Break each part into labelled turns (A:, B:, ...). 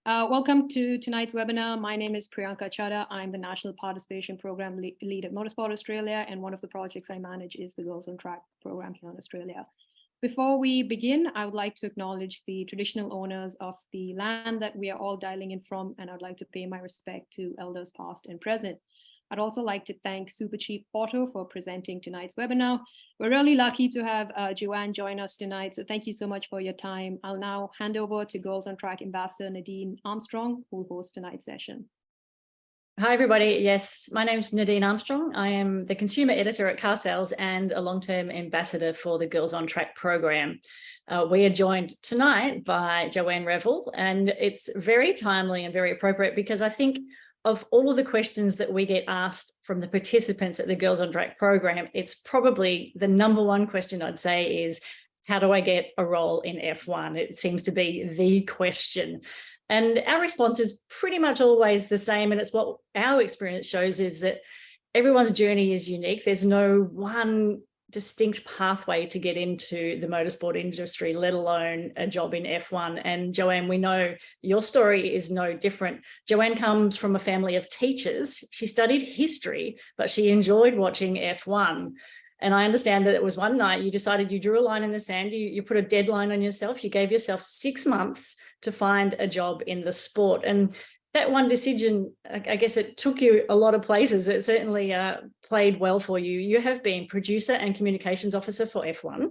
A: Welcome to tonight's webinar. My name is Priyanka Chadha. I'm the National Participation Program Lead at Motorsport Australia, and one of the projects I manage is the Girls on Track program here in Australia. Before we begin, I would like to acknowledge the traditional owners of the land that we are all dialing in from, and I'd like to pay my respect to elders past and present. I'd also like to thank Super Chief Otto for presenting tonight's webinar. We're really lucky to have Joanne join us tonight, so thank you so much for your time. I'll now hand over to Girls on Track Ambassador Nadine Armstrong, who will host tonight's session.
B: Hi, everybody. Yes, my name is Nadine Armstrong. I am the consumer editor at Car Sales and a long-term ambassador for the Girls on Track program. We are joined tonight by Joanne Revill, and it's very timely and very appropriate because I think of all of the questions that we get asked from the participants at the Girls on Track program, it's probably the number one question I'd say is, how do I get a role in F1? It seems to be the question. And our response is pretty much always the same. And it's what our experience shows is that everyone's journey is unique. There's no one distinct pathway to get into the motorsport industry, let alone a job in F1. And Joanne, we know your story is no different. Joanne comes from a family of teachers. She studied history, but she enjoyed watching F1. And I understand that it was one night you decided you drew a line in the sand, you put a deadline on yourself, you gave yourself 6 months to find a job in the sport. And that one decision, I guess it took you a lot of places. It certainly played well for you. You have been producer and communications officer for F1,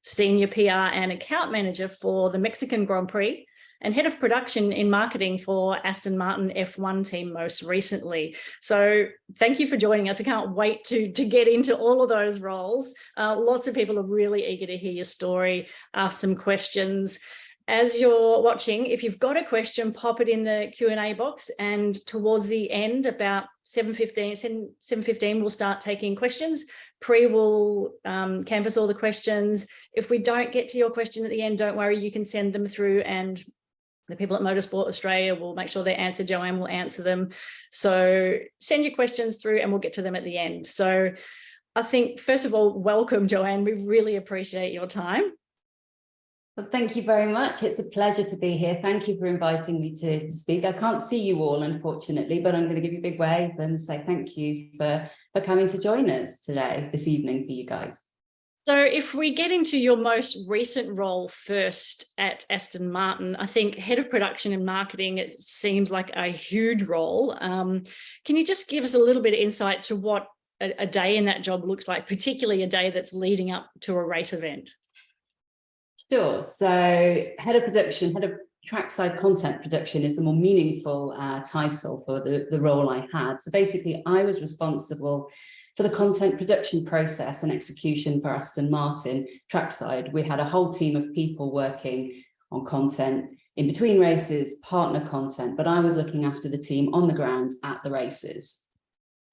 B: senior PR and account manager for the Mexican Grand Prix, and head of production in marketing for Aston Martin F1 team most recently. So thank you for joining us. I can't wait to get into all of those roles. Lots of people are really eager to hear your story, ask some questions. As you're watching, if you've got a question, pop it in the Q&A box, and towards the end, about 7:15, we'll start taking questions. Pri will canvass all the questions. If we don't get to your question at the end, don't worry, you can send them through and the people at Motorsport Australia will make sure they're answered. Joanne will answer them. So send your questions through and we'll get to them at the end. So I think, first of all, welcome, Joanne. We really appreciate your time.
C: Well, thank you very much. It's a pleasure to be here. Thank you for inviting me to speak. I can't see you all, unfortunately, but I'm going to give you a big wave and say thank you for coming to join us today, this evening for you guys.
B: So if we get into your most recent role first at Aston Martin, I think head of production and marketing, it seems like a huge role. Can you just give us a little bit of insight to what a day in that job looks like, particularly a day that's leading up to a race event?
C: Sure. So head of production, head of trackside content production is the more meaningful title for the role I had. So basically, I was responsible for the content production process and execution for Aston Martin trackside. We had a whole team of people working on content in between races, partner content, but I was looking after the team on the ground at the races.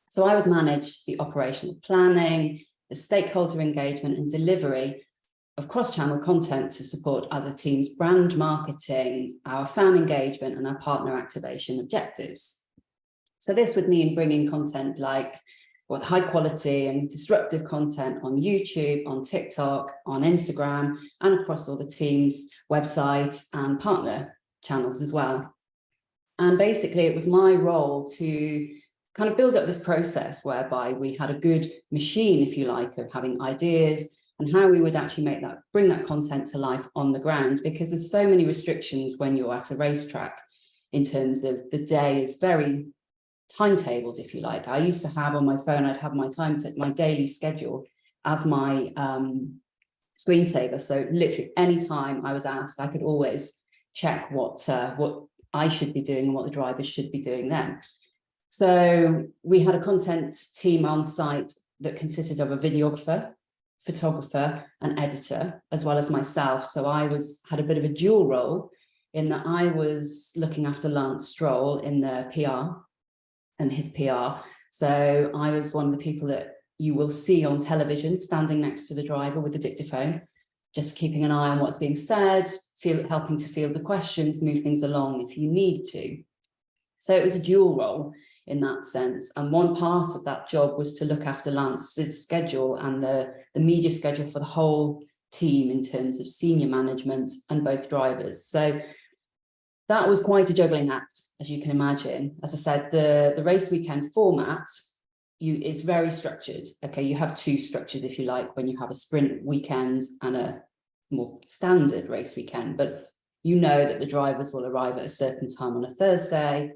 C: So I would manage the operational planning, the stakeholder engagement and delivery of cross-channel content to support other teams' brand marketing, our fan engagement, and our partner activation objectives. So this would mean bringing content like high quality and disruptive content on YouTube, on TikTok, on Instagram, and across all the team's website and partner channels as well. And basically, it was my role to kind of build up this process whereby we had a good machine, if you like, of having ideas and how we would actually bring that content to life on the ground, because there's so many restrictions when you're at a racetrack in terms of the day is very timetabled, if you like. I used to have on my phone, I'd have my daily schedule as my screensaver. So literally any time I was asked, I could always check what I should be doing and what the drivers should be doing then. So we had a content team on site that consisted of a videographer, photographer and editor, as well as myself. So I had a bit of a dual role in that I was looking after Lance Stroll in the PR and his PR. So I was one of the people that you will see on television standing next to the driver with the dictaphone, just keeping an eye on what's being said, helping to field the questions, move things along if you need to. So it was a dual role in that sense. And one part of that job was to look after Lance's schedule and the media schedule for the whole team in terms of senior management and both drivers. So that was quite a juggling act, as you can imagine. As I said, the race weekend format is very structured. Okay, you have two structures, if you like, when you have a sprint weekend and a more standard race weekend. But you know that the drivers will arrive at a certain time on a Thursday.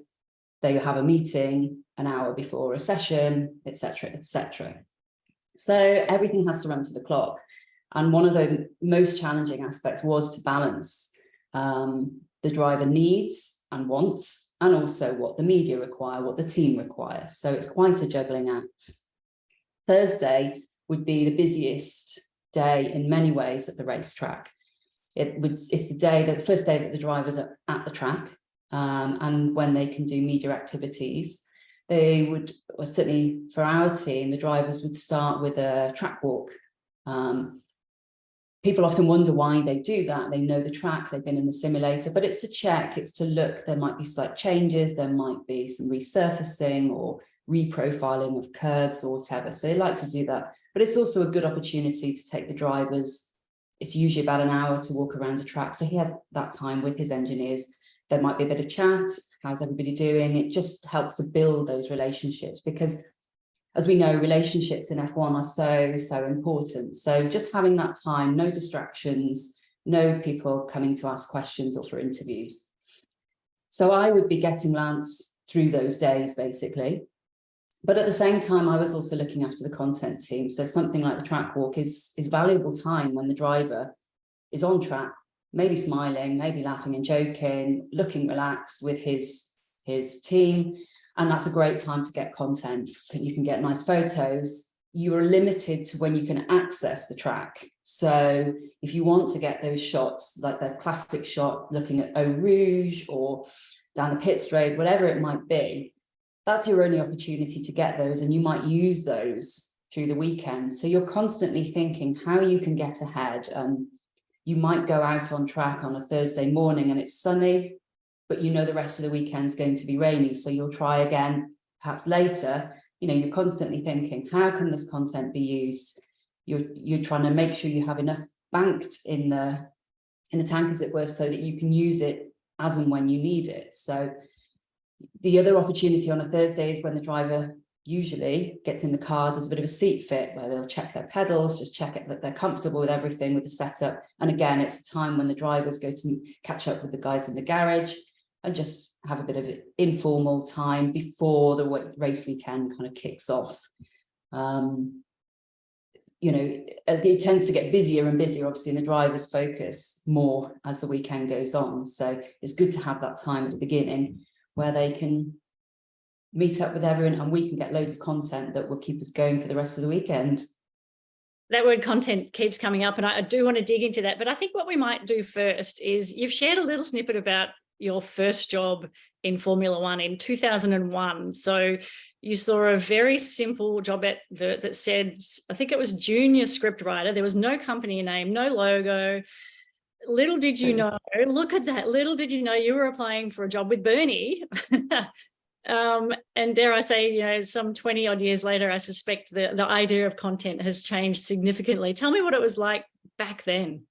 C: They have a meeting an hour before a session, etc., etc. So everything has to run to the clock. And one of the most challenging aspects was to balance the driver needs and wants, and also what the media require, what the team require. So it's quite a juggling act. Thursday would be the busiest day in many ways at the racetrack. It's the first day that the drivers are at the track, and when they can do media activities. They would, or certainly for our team, the drivers would start with a track walk. People often wonder why they do that. They know the track, they've been in the simulator, but it's to check, it's to look. There might be slight changes, there might be some resurfacing or reprofiling of curbs or whatever. So they like to do that. But it's also a good opportunity to take the drivers. It's usually about an hour to walk around the track. So he has that time with his engineers. There might be a bit of chat. How's everybody doing? It just helps to build those relationships, because as we know, relationships in F1 are so important. So just having that time, no distractions, no people coming to ask questions or for interviews. So I would be getting Lance through those days, basically. But at the same time, I was also looking after the content team. So something like the track walk is valuable time when the driver is on track, maybe smiling, maybe laughing and joking, looking relaxed with his team. And that's a great time to get content. You can get nice photos. You are limited to when you can access the track. So if you want to get those shots, like the classic shot, looking at Eau Rouge or down the pit straight, whatever it might be, that's your only opportunity to get those. And you might use those through the weekend. So you're constantly thinking how you can get ahead. You might go out on track on a Thursday morning and it's sunny, but you know the rest of the weekend's going to be rainy, so you'll try again perhaps later. You know, you're constantly thinking, how can this content be used? You're trying to make sure you have enough banked in the tank, as it were, so that you can use it as and when you need it. So the other opportunity on a Thursday is when the driver usually gets in the car, does a bit of a seat fit, where they'll check their pedals, just check it that they're comfortable with everything, with the setup. And again, it's a time when the drivers go to catch up with the guys in the garage and just have a bit of informal time before the race weekend kind of kicks off. You know, it tends to get busier and busier, obviously, and the drivers focus more as the weekend goes on. So it's good to have that time at the beginning where they can meet up with everyone and we can get loads of content that will keep us going for the rest of the weekend.
B: That word content keeps coming up, and I do want to dig into that. But I think what we might do first is, you've shared a little snippet about your first job in Formula One in 2001. So you saw a very simple job advert that said, I think it was junior script writer. There was no company name, no logo. Little did you know, look at that. Little did you know you were applying for a job with Bernie. And dare I say, you know, some 20 odd years later, I suspect the idea of content has changed significantly. Tell me what it was like back then.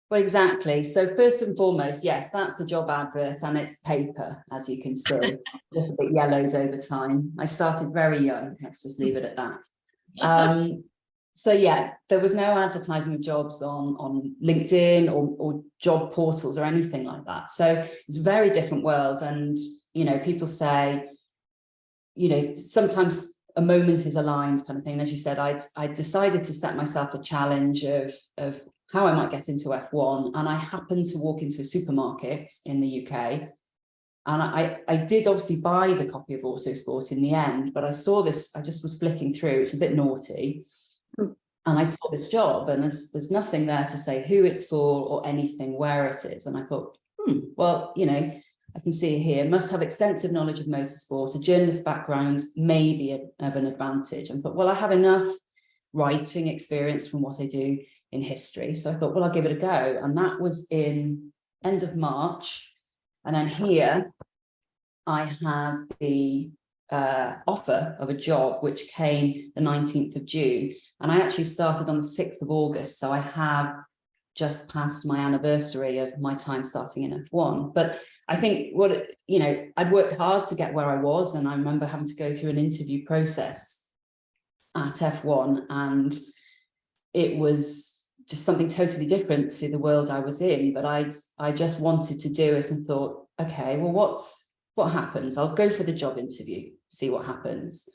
C: Well, exactly. So first and foremost, yes, that's a job advert and it's paper, as you can see. A little bit yellowed over time. I started very young. Let's just leave it at that. So yeah, there was no advertising of jobs on LinkedIn or job portals or anything like that. So it's a very different world. And, you know, people say, you know, sometimes a moment is aligned kind of thing. As you said, I decided to set myself a challenge of how I might get into F1. And I happened to walk into a supermarket in the UK. And I did obviously buy the copy of Autosport in the end, but I saw this, I just was flicking through, it's a bit naughty. And I saw this job and there's nothing there to say who it's for or anything, where it is. And I thought, well, you know, I can see here, must have extensive knowledge of motorsport, a journalist background may be of an advantage. And thought, well, I have enough writing experience from what I do in history. So I thought, well, I'll give it a go. And that was in end of March. And then here I have the offer of a job, which came the 19th of June. And I actually started on the 6th of August. So I have just past my anniversary of my time starting in F1. But I think I'd worked hard to get where I was, and I remember having to go through an interview process at F1, and it was just something totally different to the world I was in. But I just wanted to do it and thought, okay, well, what happens? I'll go for the job interview, see what happens.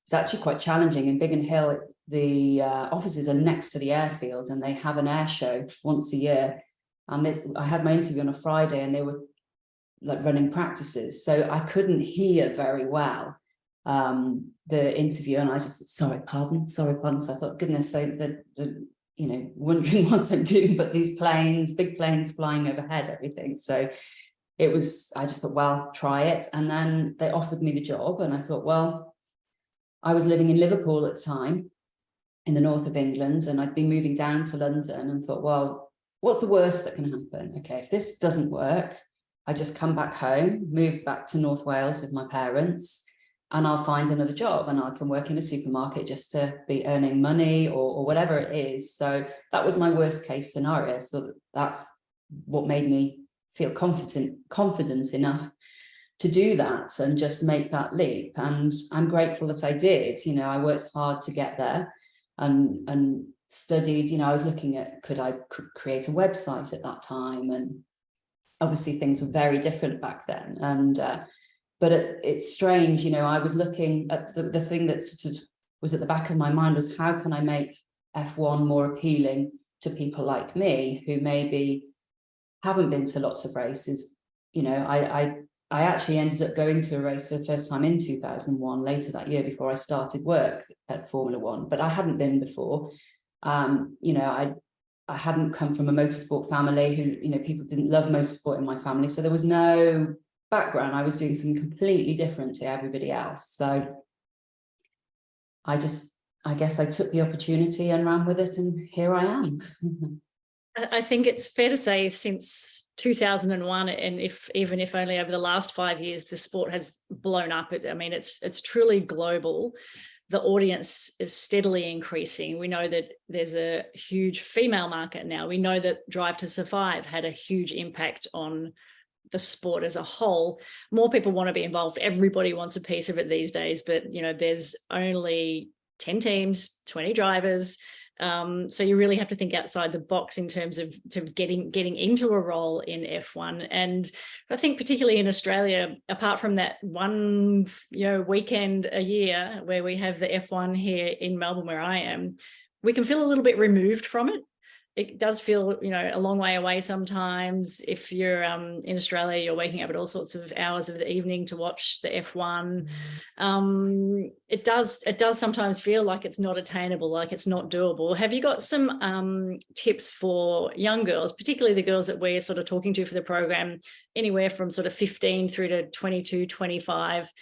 C: It's actually quite challenging. In Biggin Hill, the offices are next to the airfield, and they have an air show once a year. And I had my interview on a Friday, and they were like running practices, so I couldn't hear very well the interview, and I just sorry pardon. So I thought, goodness, they're wondering what I'm doing, but these big planes flying overhead, everything. So I just thought, well, try it. And then they offered me the job, and I thought, well, I was living in Liverpool at the time, in the north of England, and I'd been moving down to London, and thought, well, what's the worst that can happen? Okay, if this doesn't work, I just come back home, move back to North Wales with my parents, and I'll find another job, and I can work in a supermarket just to be earning money or whatever it is. So that was my worst case scenario. So that's what made me feel confident enough to do that and just make that leap. And I'm grateful that I did. I worked hard to get there, and studied. I was looking at, could I create a website at that time? And obviously things were very different back then. And but it's strange, I was looking at the thing that sort of was at the back of my mind was, how can I make F1 more appealing to people like me who maybe haven't been to lots of races? I actually ended up going to a race for the first time in 2001, later that year, before I started work at Formula One, but I hadn't been before. I hadn't come from a motorsport family who, people didn't love motorsport in my family. So there was no background. I was doing something completely different to everybody else. So I guess I took the opportunity and ran with it, and here I am.
B: I think it's fair to say since 2001, and even if only over the last 5 years, the sport has blown up. It's truly global. The audience is steadily increasing. We know that there's a huge female market now. We know that Drive to Survive had a huge impact on the sport as a whole. More people want to be involved. Everybody wants a piece of it these days, but there's only 10 teams, 20 drivers. So you really have to think outside the box in terms of getting into a role in F1. And I think particularly in Australia, apart from that one weekend a year where we have the F1 here in Melbourne where I am, we can feel a little bit removed from it. It does feel, a long way away sometimes. If you're in Australia, you're waking up at all sorts of hours of the evening to watch the F1. It does sometimes feel like it's not attainable, like it's not doable. Have you got some tips for young girls, particularly the girls that we're sort of talking to for the program, anywhere from sort of 15 through to 22, 25,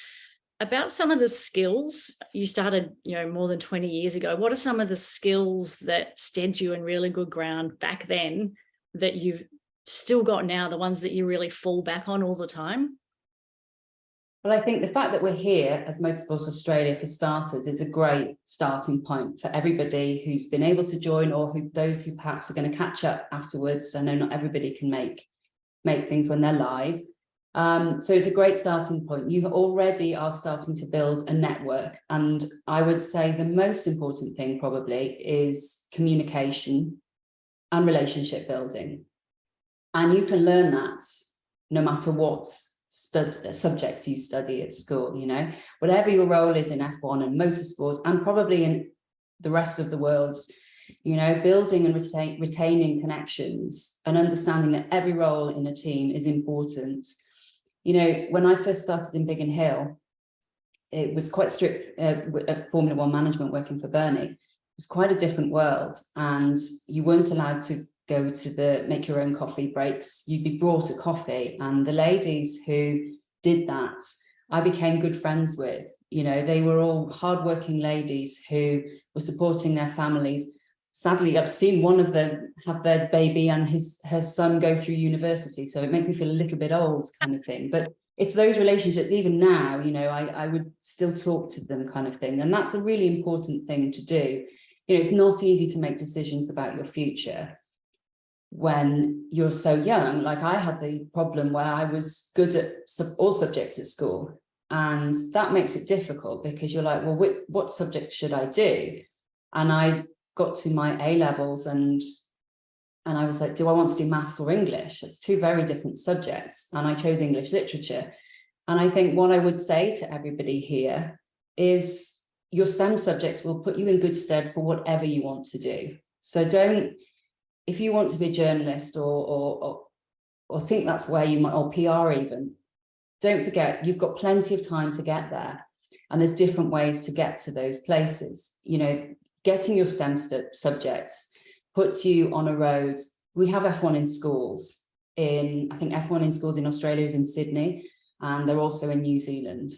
B: about some of the skills? You started, more than 20 years ago. What are some of the skills that stead you in really good ground back then that you've still got now, the ones that you really fall back on all the time?
C: Well, I think the fact that we're here as Motorsport Australia, for starters, is a great starting point for everybody who's been able to join, or those who perhaps are going to catch up afterwards. I know not everybody can make things when they're live. So it's a great starting point. You already are starting to build a network. And I would say the most important thing probably is communication and relationship building. And you can learn that no matter what subjects you study at school, whatever your role is in F1 and motorsport, and probably in the rest of the world, building and retaining connections and understanding that every role in a team is important. When I first started in Biggin Hill, it was quite strict at Formula One management, working for Bernie. It was quite a different world, and you weren't allowed to go to make your own coffee breaks. You'd be brought a coffee, and the ladies who did that, I became good friends with. They were all hardworking ladies who were supporting their families. Sadly, I've seen one of them have their baby and her son go through university, so it makes me feel a little bit old, kind of thing. But it's those relationships, even now, I would still talk to them, kind of thing. And that's a really important thing to do. It's not easy to make decisions about your future, when you're so young. Like I had the problem where I was good at all subjects at school, and that makes it difficult because you're like, well, what subject should I do? And I got to my A levels and I was like, do I want to do maths or English? It's two very different subjects. And I chose English literature. And I think what I would say to everybody here is your STEM subjects will put you in good stead for whatever you want to do. So don't, if you want to be a journalist or think that's where you might, or PR even, don't forget, you've got plenty of time to get there. And there's different ways to get to those places. You know, getting your STEM subjects puts you on a road. We have F1 in schools I think F1 in schools in Australia is in Sydney, and they're also in New Zealand.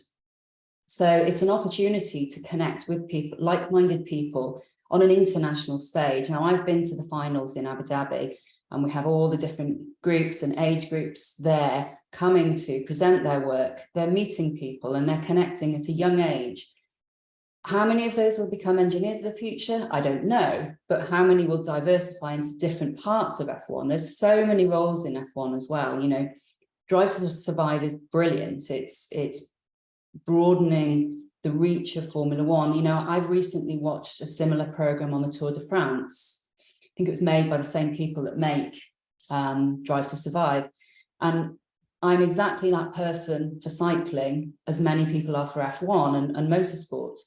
C: So it's an opportunity to connect with people, like-minded people on an international stage. Now, I've been to the finals in Abu Dhabi, and we have all the different groups and age groups there coming to present their work. They're meeting people and they're connecting at a young age. How many of those will become engineers of the future? I don't know, but how many will diversify into different parts of F1? There's so many roles in F1 as well. You know, Drive to Survive is brilliant. It's broadening the reach of Formula One. You know, I've recently watched a similar program on the Tour de France. I think it was made by the same people that make Drive to Survive. And I'm exactly that person for cycling as many people are for F1 and motorsports.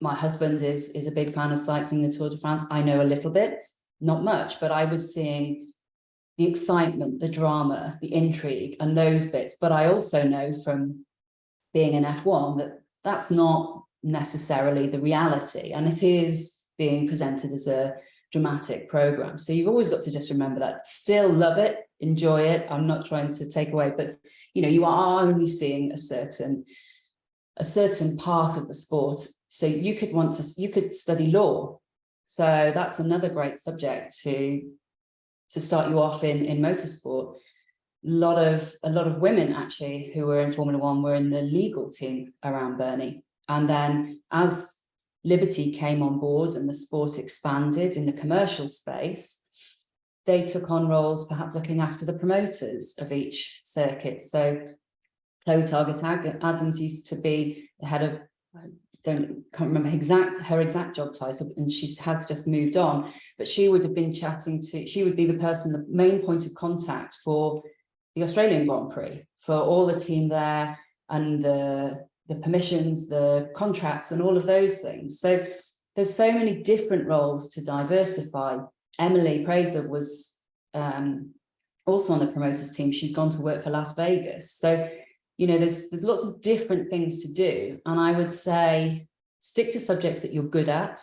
C: My husband is a big fan of cycling, the Tour de France. I know a little bit, not much, but I was seeing the excitement, the drama, the intrigue, and those bits. But I also know from being in F1 that that's not necessarily the reality, and it is being presented as a dramatic program. So you've always got to just remember that. Still love it, enjoy it. I'm not trying to take away, but you know, you are only seeing a certain part of the sport. So you could study law. So that's another great subject to start you off in motorsport. A lot of women actually who were in Formula One were in the legal team around Bernie. And then as Liberty came on board and the sport expanded in the commercial space, they took on roles perhaps looking after the promoters of each circuit. So Chloe Target-Adams used to be the head of, can't remember her exact job title, and she had just moved on, but she would have been she would be the person, the main point of contact for the Australian Grand Prix, for all the team there and the permissions, the contracts and all of those things. So there's so many different roles to diversify. Emily Prazer was also on the promoters team. She's gone to work for Las Vegas. So, you know, there's lots of different things to do. And I would say stick to subjects that you're good at.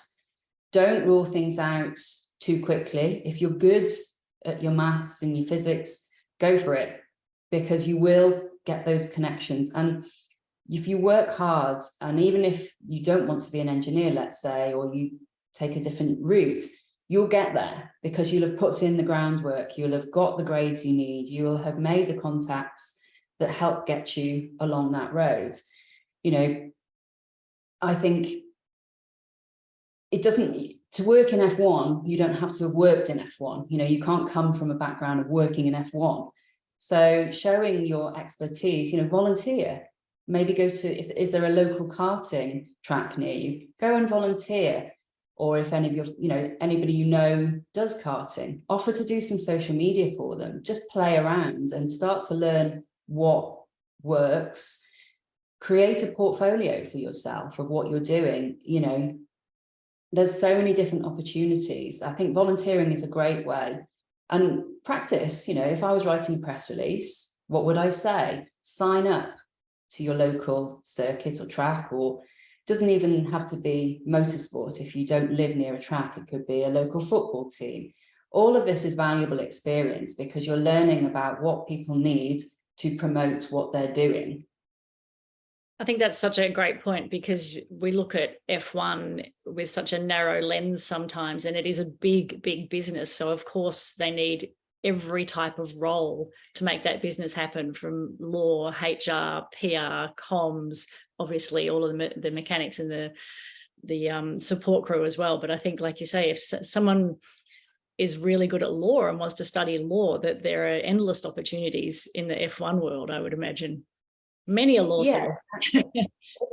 C: Don't rule things out too quickly. If you're good at your maths and your physics, go for it, because you will get those connections. And if you work hard, and even if you don't want to be an engineer, let's say, or you take a different route, you'll get there because you'll have put in the groundwork, you'll have got the grades you need, you'll have made the contacts that help get you along that road. You know, I think it doesn't, to work in F1, you don't have to have worked in F1. You know, you can't come from a background of working in F1. So showing your expertise, you know, volunteer. Maybe go to, is there a local karting track near you? Go and volunteer. Or if any of your, you know, anybody you know does karting, offer to do some social media for them. Just play around and start to learn what works. Create a portfolio for yourself of what you're doing. You know, there's so many different opportunities. I think volunteering is a great way. And practice, you know, if I was writing a press release, what would I say? Sign up to your local circuit or track, or it doesn't even have to be motorsport. If you don't live near a track, it could be a local football team. All of this is valuable experience because you're learning about what people need to promote what they're doing.
B: I think that's such a great point, because we look at F1 with such a narrow lens sometimes, and it is a big, big business. So of course they need every type of role to make that business happen, from law, HR, PR, comms, obviously all of the mechanics and the support crew as well. But I think, like you say, if someone is really good at law and wants to study law, that there are endless opportunities in the F1 world, I would imagine. Many a lawsuit.
C: Yeah,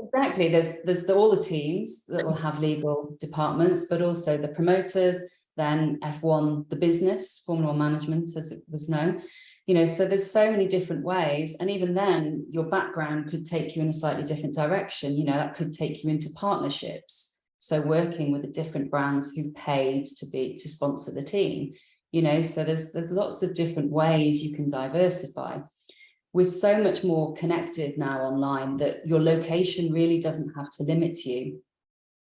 C: exactly. There's all the teams that will have legal departments, but also the promoters, then F1, the business, Formula One management, as it was known. So there's so many different ways. And even then, your background could take you in a slightly different direction. That could take you into partnerships. So working with the different brands who paid to sponsor the team, so there's lots of different ways you can diversify. We're so much more connected now online that your location really doesn't have to limit you.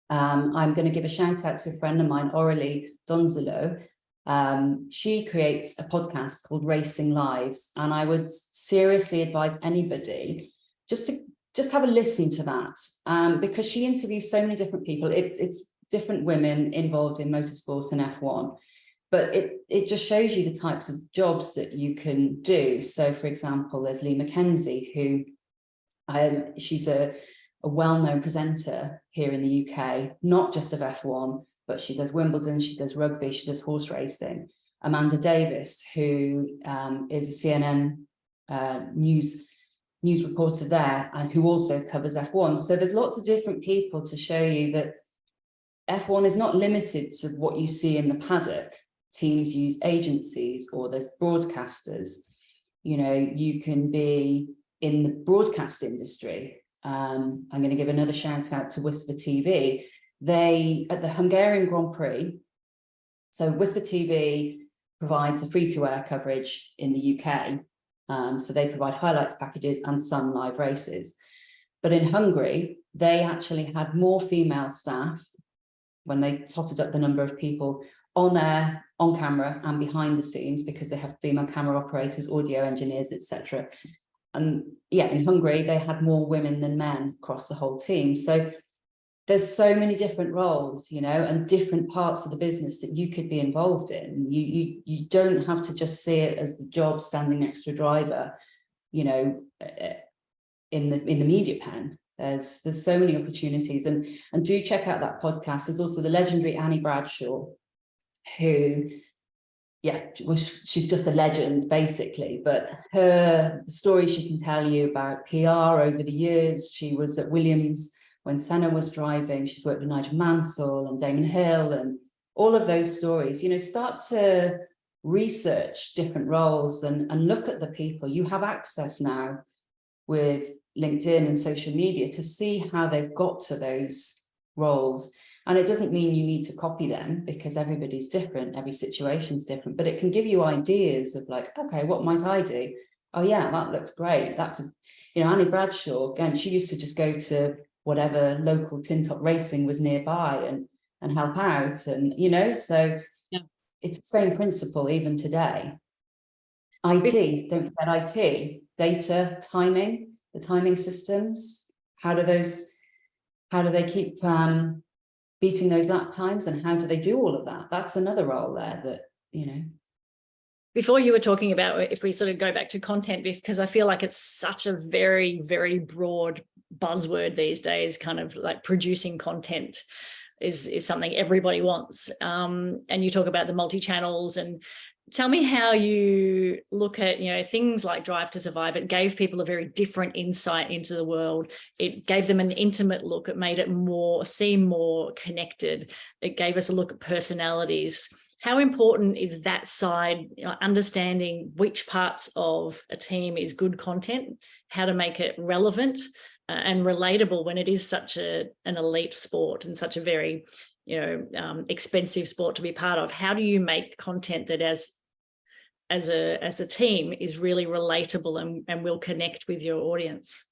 C: I'm going to give a shout out to a friend of mine, Aurelie Donzelo. She creates a podcast called Racing Lives, and I would seriously advise anybody just have a listen to that, because she interviews so many different people. It's different women involved in motorsport and F1, but it just shows you the types of jobs that you can do. So, for example, there's Lee McKenzie, who she's a well-known presenter here in the UK, not just of F1, but she does Wimbledon, she does rugby, she does horse racing. Amanda Davis, who is a CNN news reporter there, and who also covers F1. So there's lots of different people to show you that F1 is not limited to what you see in the paddock. Teams use agencies, or there's broadcasters. You can be in the broadcast industry. I'm going to give another shout out to Whisper TV. They, at the Hungarian Grand Prix, so Whisper TV provides the free-to-air coverage in the UK. So they provide highlights packages and some live races. But in Hungary, they actually had more female staff when they totted up the number of people on air, on camera, and behind the scenes, because they have female camera operators, audio engineers, etc. And yeah, in Hungary, they had more women than men across the whole team. So there's so many different roles, and different parts of the business that you could be involved in. You don't have to just see it as the job standing next to a driver, in the media pen. There's so many opportunities, and do check out that podcast. There's also the legendary Annie Bradshaw, who, yeah, she's just a legend basically, but the story she can tell you about PR over the years. She was at Williams when Senna was driving. She's worked with Nigel Mansell and Damon Hill and all of those stories. Start to research different roles and look at the people. You have access now with LinkedIn and social media to see how they've got to those roles. And it doesn't mean you need to copy them, because everybody's different, every situation's different, but it can give you ideas of like, okay, what might I do? Oh yeah, that looks great. That's, Annie Bradshaw, again, she used to just go to whatever local tin top racing was nearby and help out. And, so yeah, it's the same principle even today. IT, don't forget IT, data, timing, the timing systems. How do they keep beating those lap times, and how do they do all of that? That's another role there that,
B: Before you were talking about, if we sort of go back to content, because I feel like it's such a very, very broad buzzword these days, kind of like producing content is something everybody wants. And you talk about the multi-channels, and tell me how you look at, things like Drive to Survive. It gave people a very different insight into the world. It gave them an intimate look. It made it seem more connected. It gave us a look at personalities. How important is that side, understanding which parts of a team is good content, how to make it relevant and relatable when it is such an elite sport and such a very, expensive sport to be part of? How do you make content that as a team is really relatable and will connect with your audience?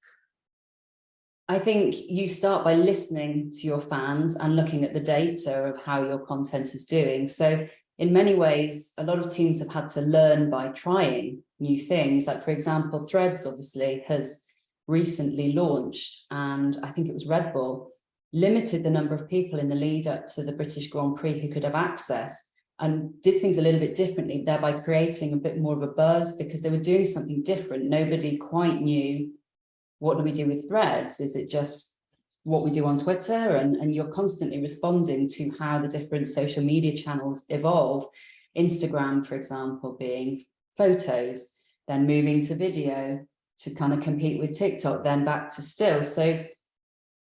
C: I think you start by listening to your fans and looking at the data of how your content is doing. So in many ways, a lot of teams have had to learn by trying new things. Like, for example, Threads obviously has recently launched, and I think it was Red Bull limited the number of people in the lead up to the British Grand Prix who could have access, and did things a little bit differently, thereby creating a bit more of a buzz because they were doing something different. Nobody quite knew, what do we do with Threads? Is it just what we do on Twitter? And you're constantly responding to how the different social media channels evolve. Instagram, for example, being photos, then moving to video to kind of compete with TikTok, then back to still. So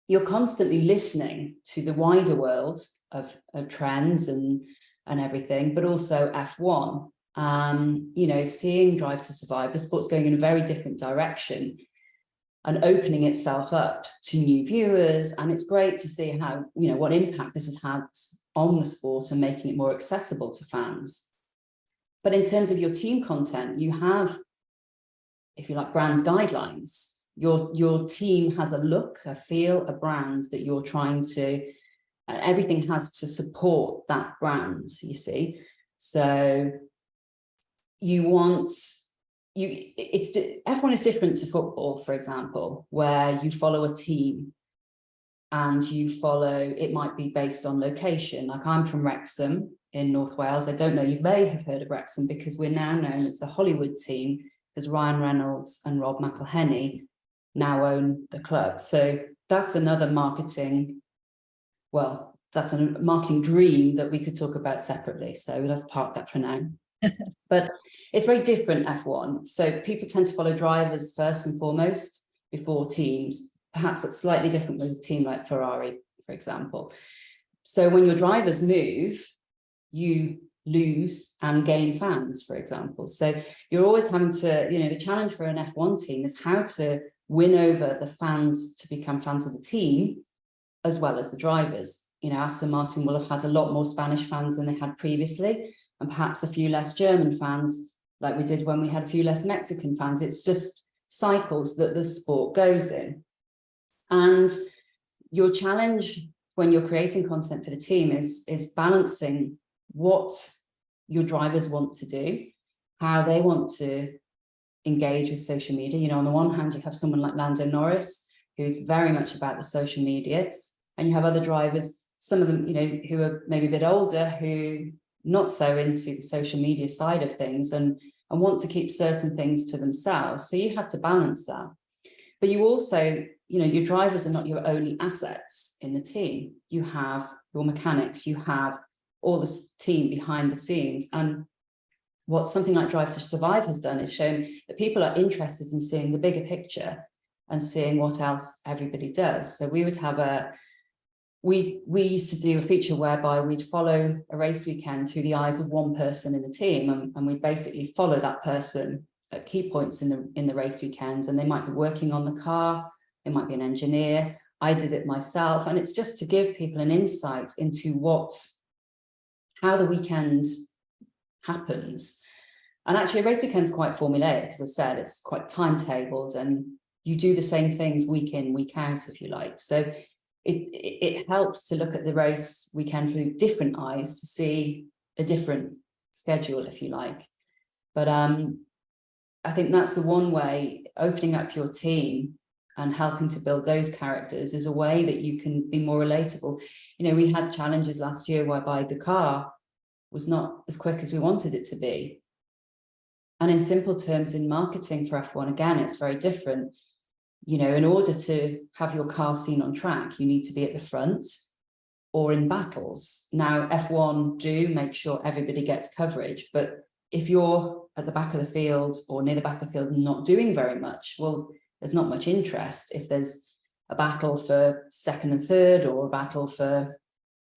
C: you're constantly listening to the wider world of trends and everything, but also F1. You know, seeing Drive to Survive, the sport's going in a very different direction and opening itself up to new viewers. And it's great to see how, you know, what impact this has had on the sport and making it more accessible to fans. But in terms of your team content, you have, if you like, brands guidelines. Your team has a look, a feel, a brand that you're trying to, everything has to support that brand, you see. So F1 is different to football, for example, where you follow a team and you follow, it might be based on location. Like I'm from Wrexham in North Wales. I don't know, you may have heard of Wrexham because we're now known as the Hollywood team, because Ryan Reynolds and Rob McElhenney now own the club. So that's another marketing, well, that's a marketing dream that we could talk about separately. So let's park that for now. But it's very different, F1. So people tend to follow drivers first and foremost before teams. Perhaps it's slightly different with a team like Ferrari, for example. So when your drivers move, you lose and gain fans, for example. So you're always having to, you know, the challenge for an F1 team is how to win over the fans to become fans of the team, as well as the drivers. You know, Aston Martin will have had a lot more Spanish fans than they had previously, and perhaps a few less German fans, like we did when we had a few less Mexican fans. It's just cycles that the sport goes in. And your challenge when you're creating content for the team is balancing what your drivers want to do, how they want to engage with social media. You know, on the one hand, you have someone like Lando Norris, who's very much about the social media, and you have other drivers, some of them, you know, who are maybe a bit older, who not so into the social media side of things and want to keep certain things to themselves. So you have to balance that. But you also, you know, your drivers are not your only assets in the team. You have your mechanics, you have all the team behind the scenes. And what something like Drive to Survive has done is shown that people are interested in seeing the bigger picture and seeing what else everybody does. So we would have we used to do a feature whereby we'd follow a race weekend through the eyes of one person in the team, and we'd basically follow that person at key points in the race weekend, and they might be working on the car, they might be an engineer. I did it myself, and it's just to give people an insight into how the weekend happens. And actually a race weekend is quite formulaic, as I said, it's quite timetabled, and you do the same things week in, week out, if you like. So it helps to look at the race weekend through different eyes to see a different schedule, if you like. But I think that's the one way, opening up your team and helping to build those characters is a way that you can be more relatable. You know, we had challenges last year whereby the car was not as quick as we wanted it to be. And in simple terms, in marketing for F1, again, it's very different. You know, in order to have your car seen on track, you need to be at the front or in battles. Now, F1 do make sure everybody gets coverage, but if you're at the back of the field or near the back of the field not doing very much, well, there's not much interest. If there's a battle for second and third or a battle for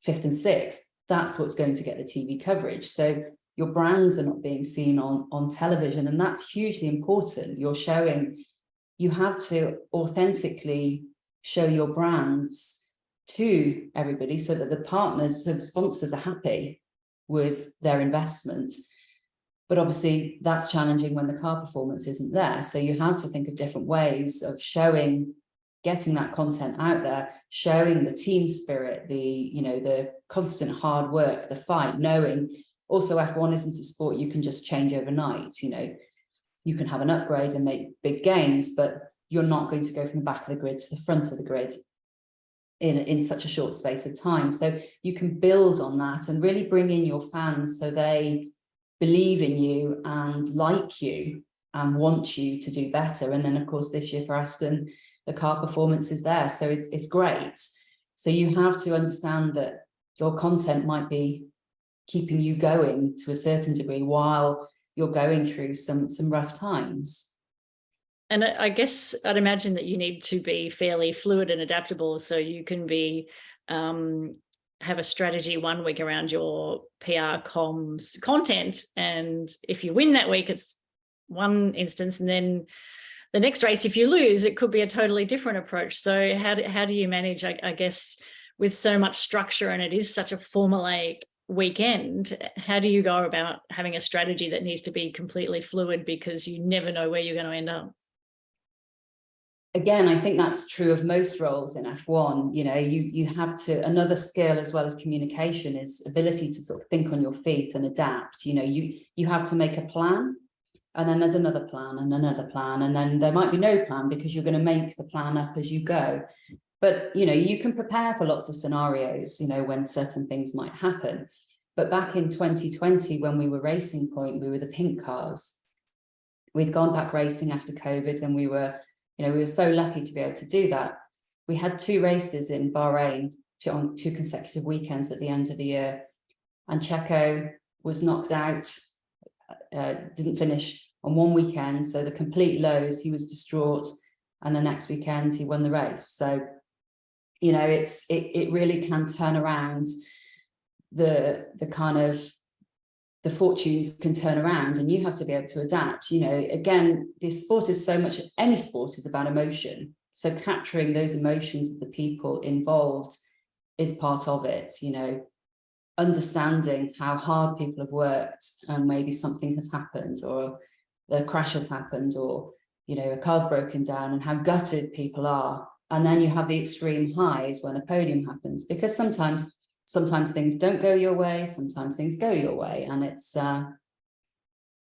C: fifth and sixth, that's what's going to get the TV coverage. So your brands are not being seen on television, and that's hugely important. You have to authentically show your brands to everybody so that the partners, so the sponsors are happy with their investment. But obviously that's challenging when the car performance isn't there. So you have to think of different ways of getting that content out there, showing the team spirit, the constant hard work, the fight, knowing also F1 isn't a sport you can just change overnight. You know, you can have an upgrade and make big gains, but you're not going to go from the back of the grid to the front of the grid in such a short space of time. So you can build on that and really bring in your fans so they believe in you and like you and want you to do better. And then, of course, this year for Aston, the car performance is there. So it's great. So you have to understand that your content might be keeping you going to a certain degree while you're going through some rough times.
B: And I guess I'd imagine that you need to be fairly fluid and adaptable, so you can be have a strategy one week around your PR comms content, and if you win that week, it's one instance, and then the next race, if you lose, it could be a totally different approach. So how do you manage, I guess, with so much structure and it is such a formulaic weekend, how do you go about having a strategy that needs to be completely fluid because you never know where you're going to end up?
C: Again, I think that's true of most roles in F1. You know, you have to, another skill as well as communication is ability to sort of think on your feet and adapt. You know, you have to make a plan, and then there's another plan and another plan, and then there might be no plan because you're going to make the plan up as you go. But, you know, you can prepare for lots of scenarios, you know, when certain things might happen. But back in 2020, when we were Racing Point, we were the pink cars. We'd gone back racing after COVID, and we were so lucky to be able to do that. We had 2 races in Bahrain on 2 consecutive weekends at the end of the year. And Checo was knocked out, didn't finish on one weekend. So the complete lows, he was distraught. And the next weekend he won the race. So, you know, it really can turn around the kind of, the fortunes can turn around, and you have to be able to adapt. You know, again, this sport is so much, any sport is about emotion. So capturing those emotions of the people involved is part of it, you know, understanding how hard people have worked and maybe something has happened or the crash has happened or, you know, a car's broken down and how gutted people are. And then you have the extreme highs when a podium happens, because sometimes things don't go your way, sometimes things go your way. And it's,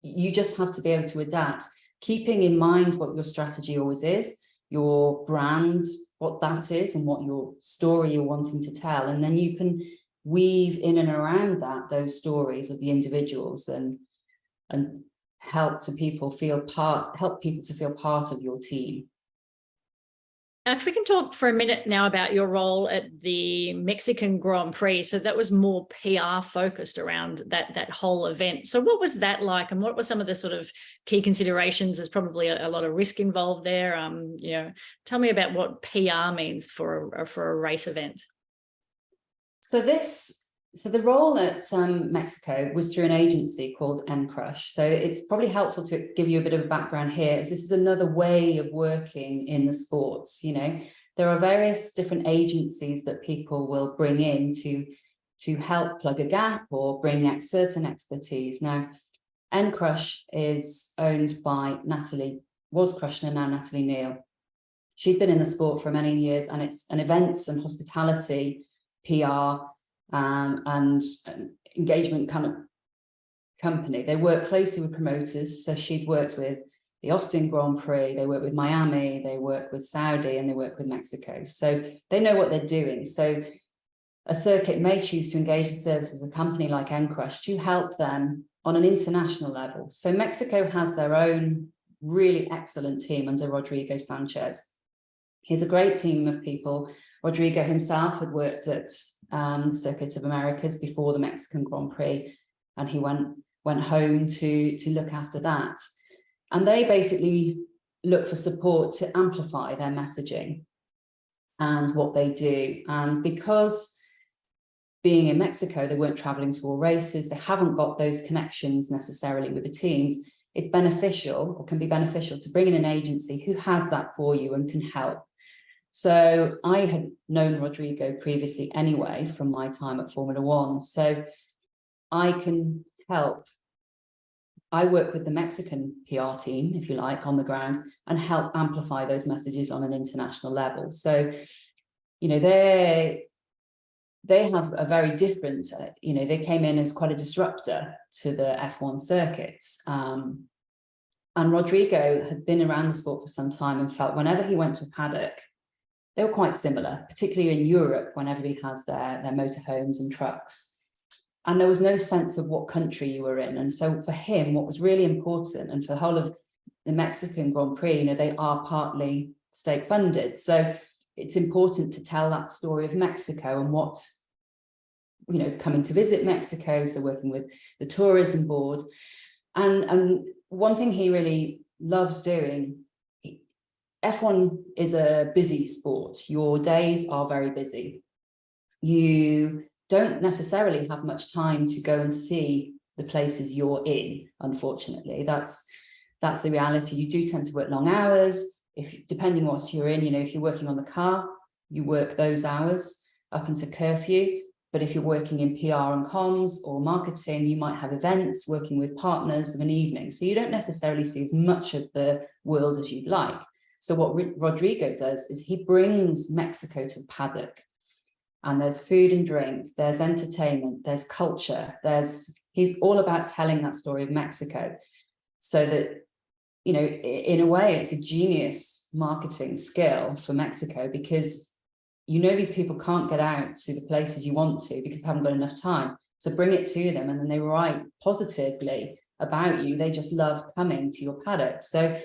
C: you just have to be able to adapt, keeping in mind what your strategy always is, your brand, what that is, and what your story you're wanting to tell. And then you can weave in and around that, those stories of the individuals and help people to feel part of your team.
B: If we can talk for a minute now about your role at the Mexican Grand Prix. So that was more PR focused around that whole event. So what was that like, and what were some of the sort of key considerations? There's probably a lot of risk involved there. You know, tell me about what PR means for a race event.
C: So the role at Mexico was through an agency called Crush. So it's probably helpful to give you a bit of a background here, as this is another way of working in the sports. You know, there are various different agencies that people will bring in to help plug a gap or bring certain expertise. Now, Crush is owned by was Krushner, now Natalie Neal. She'd been in the sport for many years, and it's an events and hospitality, PR, and engagement kind of company. They work closely with promoters. So she'd worked with the Austin Grand Prix, they work with Miami, they work with Saudi, and they work with Mexico. So they know what they're doing. So a circuit may choose to engage the services of a company like Crush to help them on an international level. So Mexico has their own really excellent team under Rodrigo Sanchez. He's a great team of people. Rodrigo himself had worked at the Circuit of Americas before the Mexican Grand Prix, and he went home to look after that. And they basically look for support to amplify their messaging and what they do. And because being in Mexico, they weren't traveling to all races, they haven't got those connections necessarily with the teams, it's beneficial, or can be beneficial, to bring in an agency who has that for you and can help. So I had known Rodrigo previously anyway from my time at Formula One. So I can help. I work with the Mexican PR team, if you like, on the ground, and help amplify those messages on an international level. So, you know, they have a very different, you know, they came in as quite a disruptor to the F1 circuits. And Rodrigo had been around the sport for some time and felt whenever he went to a paddock, they were quite similar, particularly in Europe, when everybody has their motorhomes and trucks. And there was no sense of what country you were in. And so for him, what was really important, and for the whole of the Mexican Grand Prix, you know, they are partly state funded. So it's important to tell that story of Mexico and what coming to visit Mexico, so working with the tourism board. And one thing he really loves doing, F1 is a busy sport. Your days are very busy. You don't necessarily have much time to go and see the places you're in, unfortunately. That's the reality. You do tend to work long hours. Depending what you're in, if you're working on the car, you work those hours up into curfew. But if you're working in PR and comms or marketing, you might have events, working with partners of an evening. So you don't necessarily see as much of the world as you'd like. So what Rodrigo does is he brings Mexico to the paddock. And there's food and drink, there's entertainment, there's culture, he's all about telling that story of Mexico. So that, in a way, it's a genius marketing skill for Mexico, because these people can't get out to the places you want to because they haven't got enough time. So bring it to them, and then they write positively about you. They just love coming to your paddock. So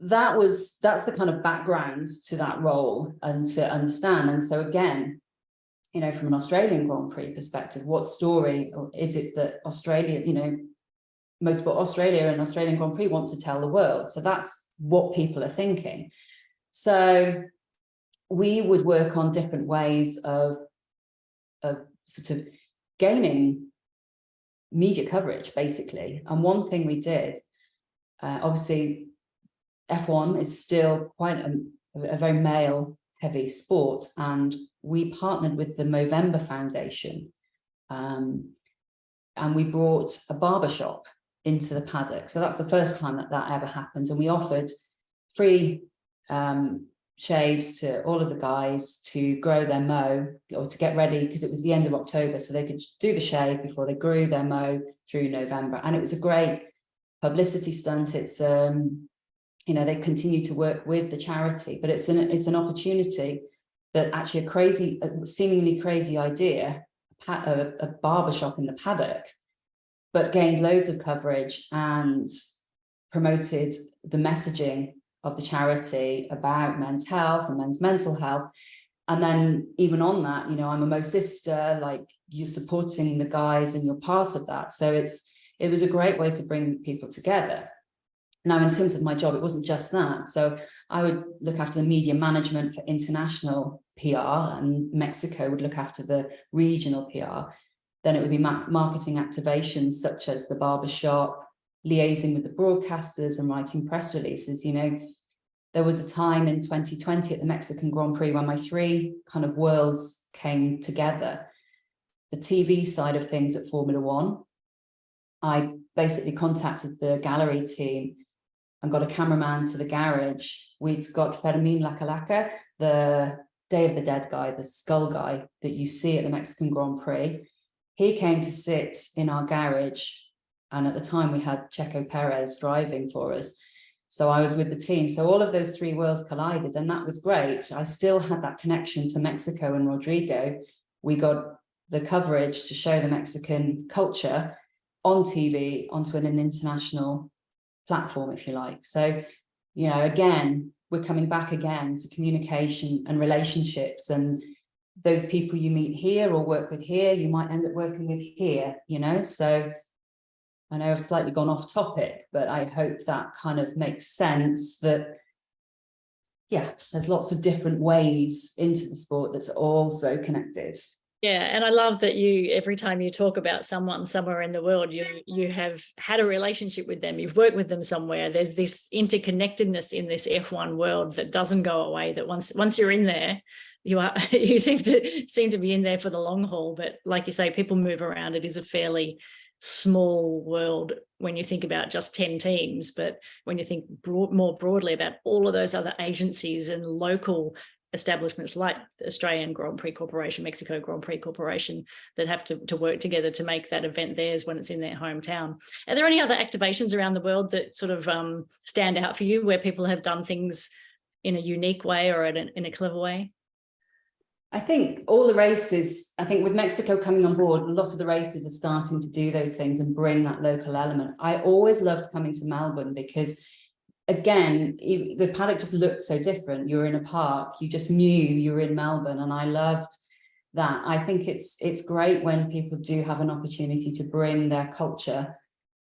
C: that's the kind of background to that role and to understand. And so again, from an Australian Grand Prix perspective, what story is it that Australia, Motorsport Australia and Australian Grand Prix want to tell the world? So that's what people are thinking. So we would work on different ways of sort of gaining media coverage, basically. And one thing we did, obviously, F1 is still quite a very male-heavy sport, and we partnered with the Movember Foundation, and we brought a barbershop into the paddock. So that's the first time that ever happened, and we offered free shaves to all of the guys to grow their mow, or to get ready, because it was the end of October, so they could do the shave before they grew their mow through November. And it was a great publicity stunt. It's they continue to work with the charity, but it's an opportunity that actually a seemingly crazy idea, a barbershop in the paddock, but gained loads of coverage and promoted the messaging of the charity about men's health and men's mental health. And then even on that, I'm a Mo sister, like, you're supporting the guys and you're part of that. So it was a great way to bring people together. Now, in terms of my job, it wasn't just that. So I would look after the media management for international PR, and Mexico would look after the regional PR. Then it would be marketing activations such as the barbershop, liaising with the broadcasters and writing press releases. There was a time in 2020 at the Mexican Grand Prix when my three kind of worlds came together. The TV side of things at Formula One, I basically contacted the gallery team and got a cameraman to the garage. We'd got Fermin Lacalaca, the Day of the Dead guy, the skull guy that you see at the Mexican Grand Prix. He came to sit in our garage, and at the time we had Checo Perez driving for us. So I was with the team. So all of those three worlds collided, and that was great. I still had that connection to Mexico and Rodrigo. We got the coverage to show the Mexican culture on TV, onto an international platform, if you like. So, again, we're coming back again to communication and relationships, and those people you meet here or work with here, you might end up working with here, So I know I've slightly gone off topic, but I hope that kind of makes sense that, there's lots of different ways into the sport that's also connected.
B: Yeah, and I love that every time you talk about someone somewhere in the world, you have had a relationship with them, you've worked with them somewhere. There's this interconnectedness in this F1 world that doesn't go away, that once you're in there, you seem to be in there for the long haul. But like you say, people move around. It is a fairly small world when you think about just 10 teams, but when you think more broadly about all of those other agencies and local establishments like the Australian Grand Prix Corporation, Mexico Grand Prix Corporation, that have to work together to make that event theirs when it's in their hometown. Are there any other activations around the world that sort of stand out for you, where people have done things in a unique way or in a clever way?
C: I think all the races, with Mexico coming on board, a lot of the races are starting to do those things and bring that local element. I always loved coming to Melbourne because, again, the paddock just looked so different. You were in a park, you just knew you were in Melbourne, and I loved that. I think it's great when people do have an opportunity to bring their culture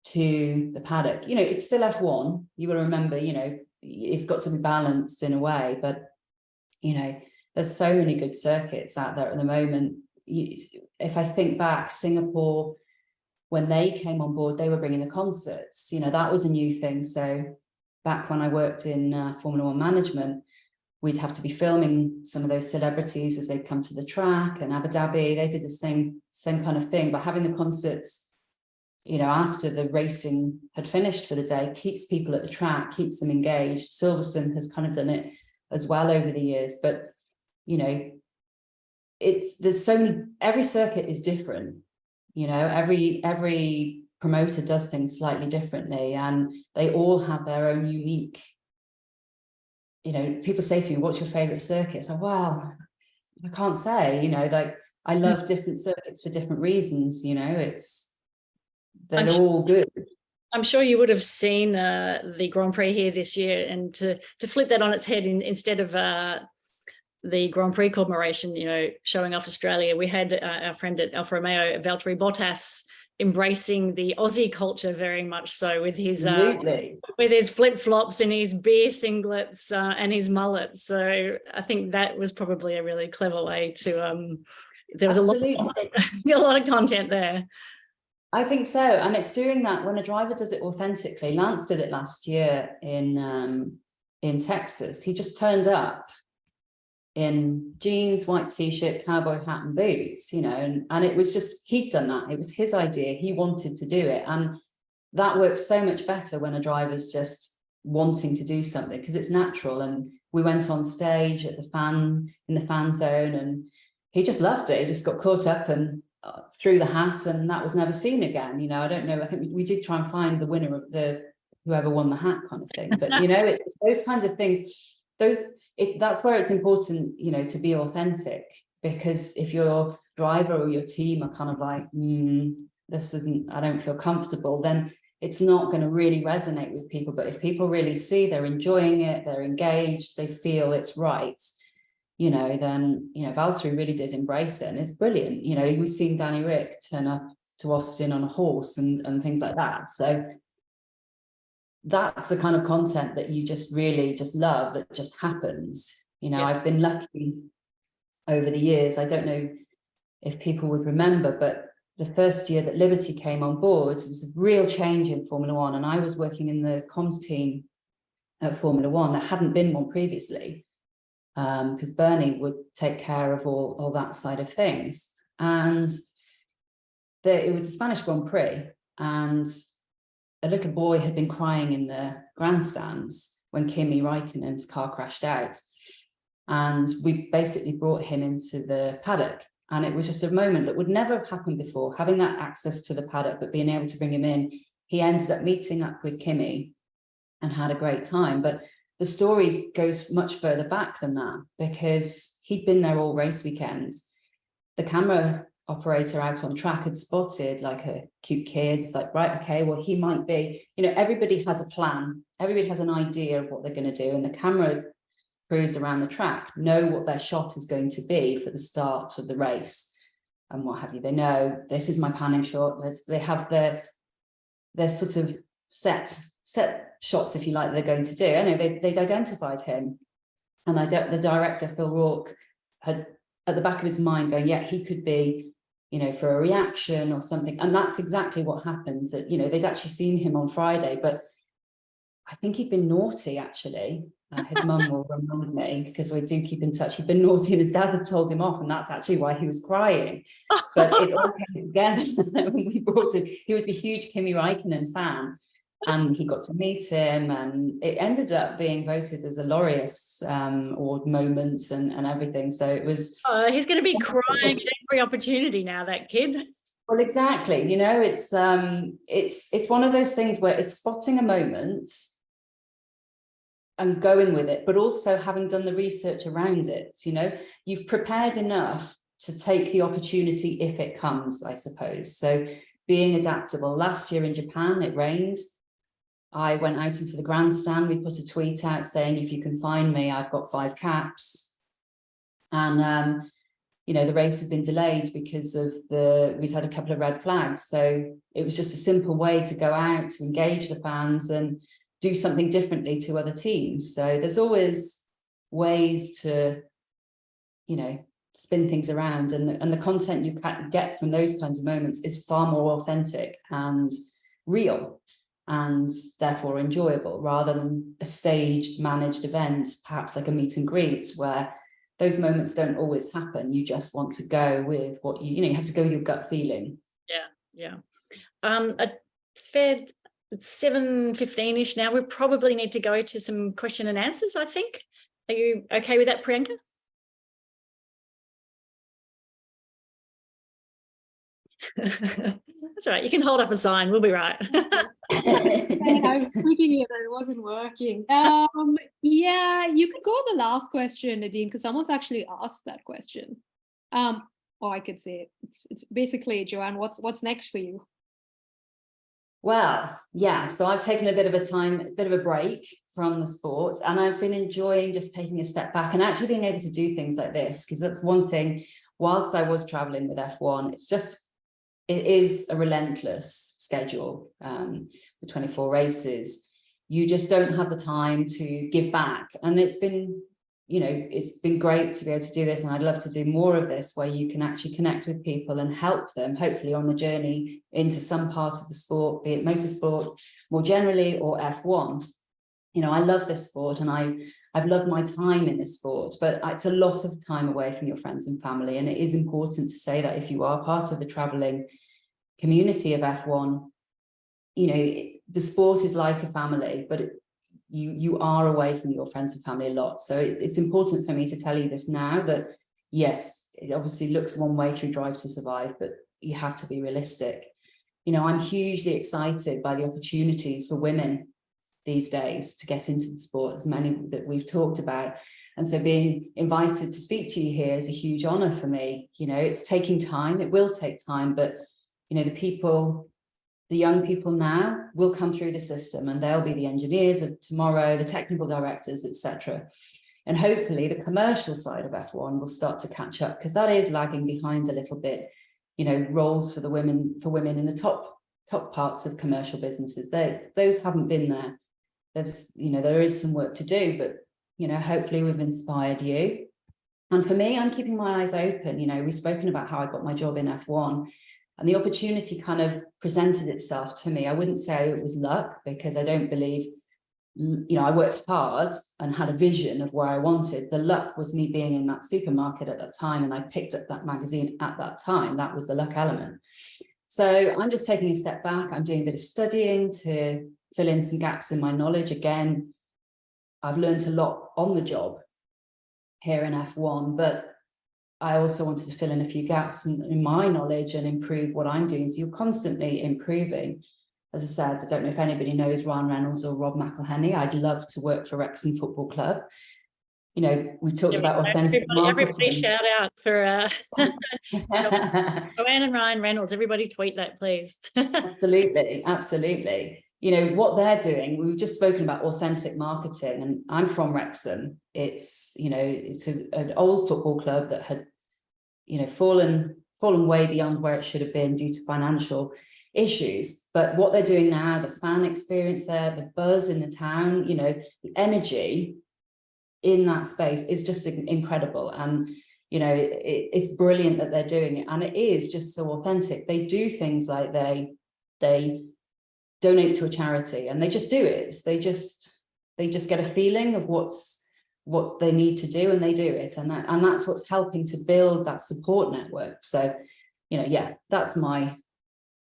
C: to the paddock. You know, it's still F1. You got to remember, you know, it's got to be balanced in a way, but you know, there's so many good circuits out there at the moment. If I think back, Singapore, when they came on board, they were bringing the concerts. You know, that was a new thing. So back when I worked in Formula One management, we'd have to be filming some of those celebrities as they come to the track. And Abu Dhabi, they did the same kind of thing. But having the concerts, you know, after the racing had finished for the day, keeps people at the track, keeps them engaged. Silverstone has kind of done it as well over the years. But, you know, there's so many, every circuit is different. You know, every promoter does things slightly differently, and they all have their own unique, you know, people say to me, what's your favorite circuit? So, well, I can't say, you know, like I love different circuits for different reasons, you know, they're all good.
B: I'm sure you would have seen the Grand Prix here this year, and to flip that on its head, instead of the Grand Prix commemoration, you know, showing off Australia, we had our friend at Alfa Romeo, Valtteri Bottas, embracing the Aussie culture very much so, with his flip-flops and his beer singlets and his mullet. So I think that was probably a really clever way to there was a lot of content there.
C: I think so, and it's doing that when a driver does it authentically. Lance did it last year in Texas. He just turned up in jeans, white t-shirt, cowboy hat and boots, you know, and it was just, he'd done that. It was his idea. He wanted to do it. And that works so much better when a driver's just wanting to do something, because it's natural. And we went on stage at in the fan zone, and he just loved it. He just got caught up and threw the hat, and that was never seen again. You know, I don't know. I think we did try and find the winner of whoever won the hat kind of thing. But, you know, it's those kinds of things. That's where it's important, you know, to be authentic, because if your driver or your team are kind of like, this isn't, I don't feel comfortable, then it's not going to really resonate with people. But if people really see they're enjoying it, they're engaged, they feel it's right, you know, then, you know, Valtteri really did embrace it, and it's brilliant. You know, we've seen Danny Rick turn up to Austin on a horse and things like that. So that's the kind of content that you just really just love, that just happens. You know, I've been lucky over the years. I don't know if people would remember, but the first year that Liberty came on board, it was a real change in Formula One. And I was working in the comms team at Formula One. There hadn't been one previously, because Bernie would take care of all that side of things. And it was the Spanish Grand Prix, and a little boy had been crying in the grandstands when Kimi Raikkonen's car crashed out. And we basically brought him into the paddock. And it was just a moment that would never have happened before, having that access to the paddock, but being able to bring him in. He ended up meeting up with Kimi and had a great time. But the story goes much further back than that, because he'd been there all race weekends. The camera operator out on track had spotted like a cute kid, like, right, okay, well, he might be, you know, everybody has a plan, everybody has an idea of what they're going to do, and the camera crews around the track know what their shot is going to be for the start of the race and what have you. They know, this is my panning shot. They have their sort of set shots, if you like, that they're going to do. I know they'd identified him, and the director Phil Rourke had at the back of his mind going, yeah, he could be, you know, for a reaction or something. And that's exactly what happens. That, you know, they'd actually seen him on Friday, but I think he'd been naughty, actually. His mum will remind me, because we do keep in touch. He'd been naughty and his dad had told him off, and that's actually why he was crying. But it all came again when we brought him. He was a huge Kimi Raikkonen fan, and he got to meet him, and it ended up being voted as a Laureus award moment and everything. So it was.
B: He's going to be crying at every opportunity now, that kid.
C: Well, exactly. You know, it's one of those things where it's spotting a moment and going with it, but also having done the research around it. You know, you've prepared enough to take the opportunity if it comes, I suppose. So being adaptable. Last year in Japan, it rained. I went out into the grandstand. We put a tweet out saying, if you can find me, I've got 5 caps. And, the race has been delayed because of we've had a couple of red flags. So it was just a simple way to go out to engage the fans and do something differently to other teams. So there's always ways to, spin things around, and the content you get from those kinds of moments is far more authentic and real, and therefore enjoyable, rather than a staged, managed event, perhaps like a meet and greet, where those moments don't always happen. You just want to go with what you have to go with your gut feeling.
B: Yeah. It's fair. It's 7:15-ish now. We probably need to go to some question and answers, I think. Are you okay with that, Priyanka? That's all right. You can hold up a sign. We'll be right.
A: I was clicking it and it wasn't working. Yeah, you could go on the last question, Nadine, because someone's actually asked that question. Or I could say it's basically, Joanne, what's next for you?
C: Well, yeah, so I've taken a bit of a break from the sport, and I've been enjoying just taking a step back and actually being able to do things like this, because that's one thing. Whilst I was traveling with F1, it is a relentless schedule, with 24 races. You just don't have the time to give back. And it's been great to be able to do this. And I'd love to do more of this, where you can actually connect with people and help them, hopefully, on the journey into some part of the sport, be it motorsport more generally or F1. I love this sport, and I've loved my time in this sport, but it's a lot of time away from your friends and family. And it is important to say that if you are part of the traveling community of F1, the sport is like a family, but you are away from your friends and family a lot. So it's important for me to tell you this now, that yes, it obviously looks one way through Drive to Survive, but you have to be realistic. I'm hugely excited by the opportunities for women these days to get into the sport, as many that we've talked about. And so being invited to speak to you here is a huge honor for me. It's taking time, it will take time, but the young people now will come through the system, and they'll be the engineers of tomorrow, the technical directors, etc. And hopefully the commercial side of F1 will start to catch up, because that is lagging behind a little bit. Roles for women in the top parts of commercial businesses, those haven't been there. There is some work to do, but hopefully we've inspired you. And for me, I'm keeping my eyes open. We've spoken about how I got my job in F1, and the opportunity kind of presented itself to me. I wouldn't say it was luck, because I don't believe, I worked hard and had a vision of where I wanted. The luck was me being in that supermarket at that time, and I picked up that magazine at that time. That was the luck element. So I'm just taking a step back. I'm doing a bit of studying to fill in some gaps in my knowledge. Again, I've learned a lot on the job here in F1, but I also wanted to fill in a few gaps in my knowledge and improve what I'm doing. So you're constantly improving. As I said, I don't know if anybody knows Ryan Reynolds or Rob McElhenney. I'd love to work for Wrexham Football Club. We talked about authentic marketing.
B: Everybody shout out for Joanne and Ryan Reynolds. Everybody tweet that, please.
C: Absolutely. What they're doing, we've just spoken about authentic marketing, and I'm from Wrexham. It's an old football club that had fallen way beyond where it should have been due to financial issues. But what they're doing now, the fan experience there, the buzz in the town, the energy in that space is just incredible. And it's brilliant that they're doing it, and it is just so authentic. They do things like they donate to a charity, and they just do it. They just get a feeling of what they need to do, and they do it, and that's what's helping to build that support network. So yeah, that's my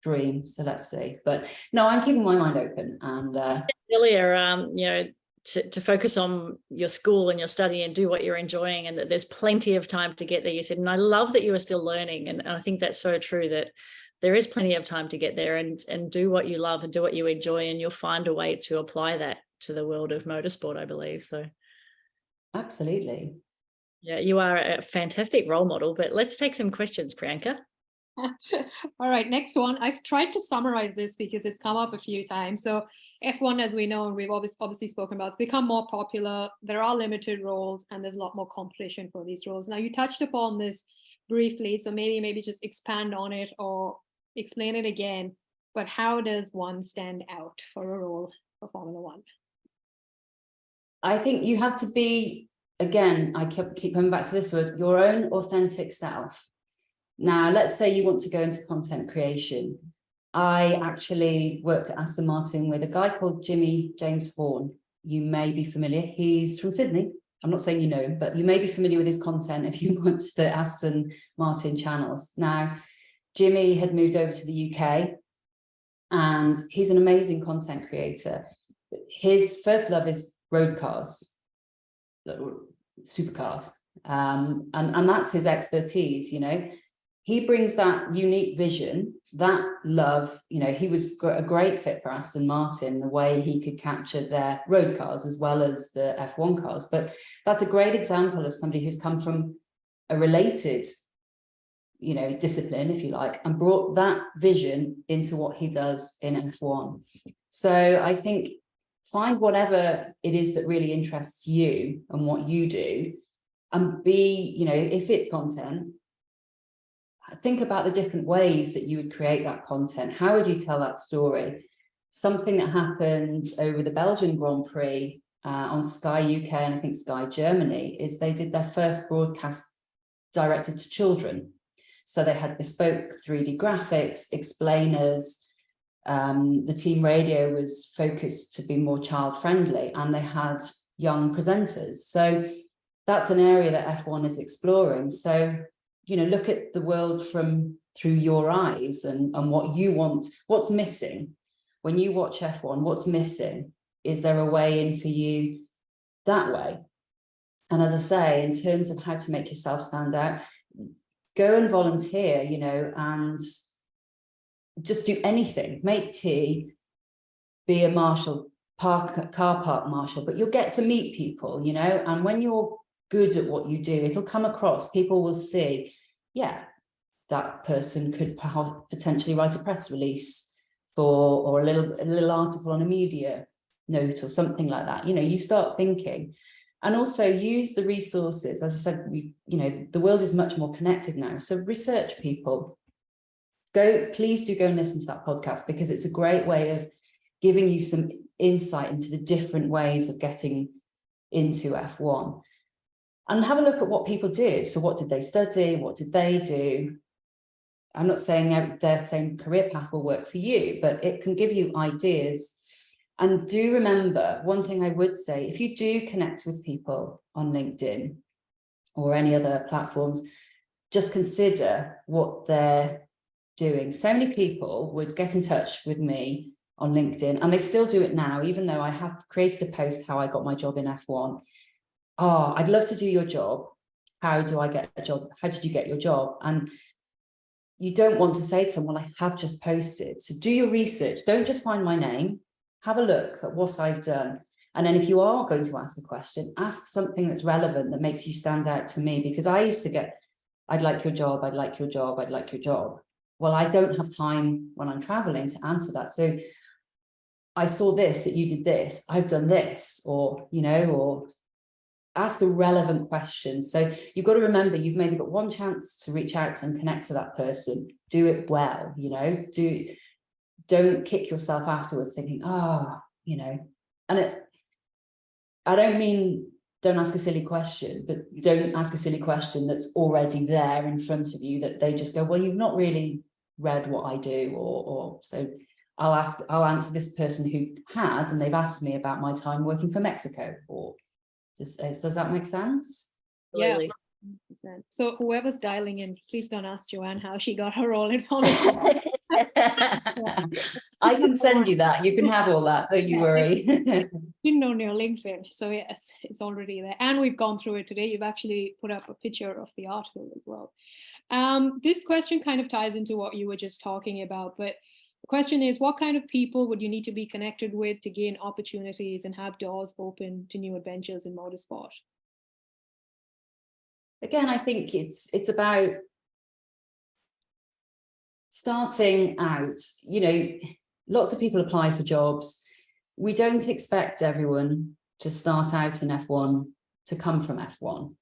C: dream. So let's see. But no, I'm keeping my mind open. And
B: earlier, to focus on your school and your study and do what you're enjoying, and that there's plenty of time to get there, you said. And I love that you are still learning, and I think that's so true, that there is plenty of time to get there and do what you love and do what you enjoy, and you'll find a way to apply that to the world of motorsport, I believe. So
C: absolutely.
B: Yeah, you are a fantastic role model. But let's take some questions, Priyanka.
A: All right, next one. I've tried to summarize this because it's come up a few times. So F1, as we know, and we've obviously spoken about, it's become more popular. There are limited roles, and there's a lot more competition for these roles. Now, you touched upon this briefly, so maybe just expand on it or explain it again. But how does one stand out for a role for Formula One?
C: I think you have to be, again, I keep coming back to this word, your own authentic self. Now, let's say you want to go into content creation. I actually worked at Aston Martin with a guy called Jimmy James Horn. You may be familiar. He's from Sydney. I'm not saying you know him, but you may be familiar with his content if you watch the Aston Martin channels. Now, Jimmy had moved over to the UK and he's an amazing content creator. His first love is road cars, supercars. And that's his expertise, you know. He brings that unique vision, that love, you know, he was a great fit for Aston Martin, the way he could capture their road cars as well as the F1 cars. But that's a great example of somebody who's come from a related, you know, discipline, if you like, and brought that vision into what he does in F1. So I think find whatever it is that really interests you and what you do, and be, you know, if it's content, think about the different ways that you would create that content. How would you tell that story? Something that happened over the Belgian Grand Prix on Sky UK and I think Sky Germany is they did their first broadcast directed to children. So they had bespoke 3D graphics, explainers. The team radio was focused to be more child friendly, and they had young presenters. So that's an area that F1 is exploring. So, you know, look at the world through your eyes and what you want, what's missing. When you watch F1, what's missing? Is there a way in for you that way? And as I say, in terms of how to make yourself stand out, go and volunteer, you know, and just do anything. Make tea, be a marshal, car park marshal, but you'll get to meet people, you know, and when you're good at what you do, it'll come across. People will see, yeah, that person could potentially write a press release for, or a little article on a media note or something like that. You know, you start thinking, and also use the resources. As I said, you know, the world is much more connected now. So research people. Please do go and listen to that podcast, because it's a great way of giving you some insight into the different ways of getting into F1. And have a look at what people did. So what did they study? What did they do? I'm not saying their same career path will work for you, but it can give you ideas. And do remember, one thing I would say, if you do connect with people on LinkedIn or any other platforms, just consider what they're doing. So many people would get in touch with me on LinkedIn, and they still do it now, even though I have created a post how I got my job in F1. Oh, I'd love to do your job. How do I get a job? How did you get your job? And you don't want to say to someone, I have just posted. So do your research. Don't just find my name. Have a look at what I've done. And then if you are going to ask a question, ask something that's relevant, that makes you stand out to me. Because I used to get, I'd like your job, I'd like your job, I'd like your job. Well, I don't have time when I'm traveling to answer that. So I saw this, that you did this, I've done this, or, you know, or ask a relevant question. So you've got to remember, you've maybe got one chance to reach out and connect to that person. Do it well, you know, don't kick yourself afterwards thinking, oh, you know, and I don't mean don't ask a silly question, but don't ask a silly question that's already there in front of you, that they just go, well, you've not really read what I do, or so I'll answer this person who has, and they've asked me about my time working for Mexico, or does that make sense?
A: Yeah.
B: Really.
A: 100%. So whoever's dialing in, please don't ask Joanne how she got her role in politics.
C: I can send you that. You can have all that. Don't you worry.
A: Didn't on your LinkedIn. So yes, it's already there. And we've gone through it today. You've actually put up a picture of the article as well. This question kind of ties into what you were just talking about, but the question is, what kind of people would you need to be connected with to gain opportunities and have doors open to new adventures in motorsport?
C: Again, I think it's about starting out. You know, lots of people apply for jobs. We don't expect everyone to start out in F1 to come from F1.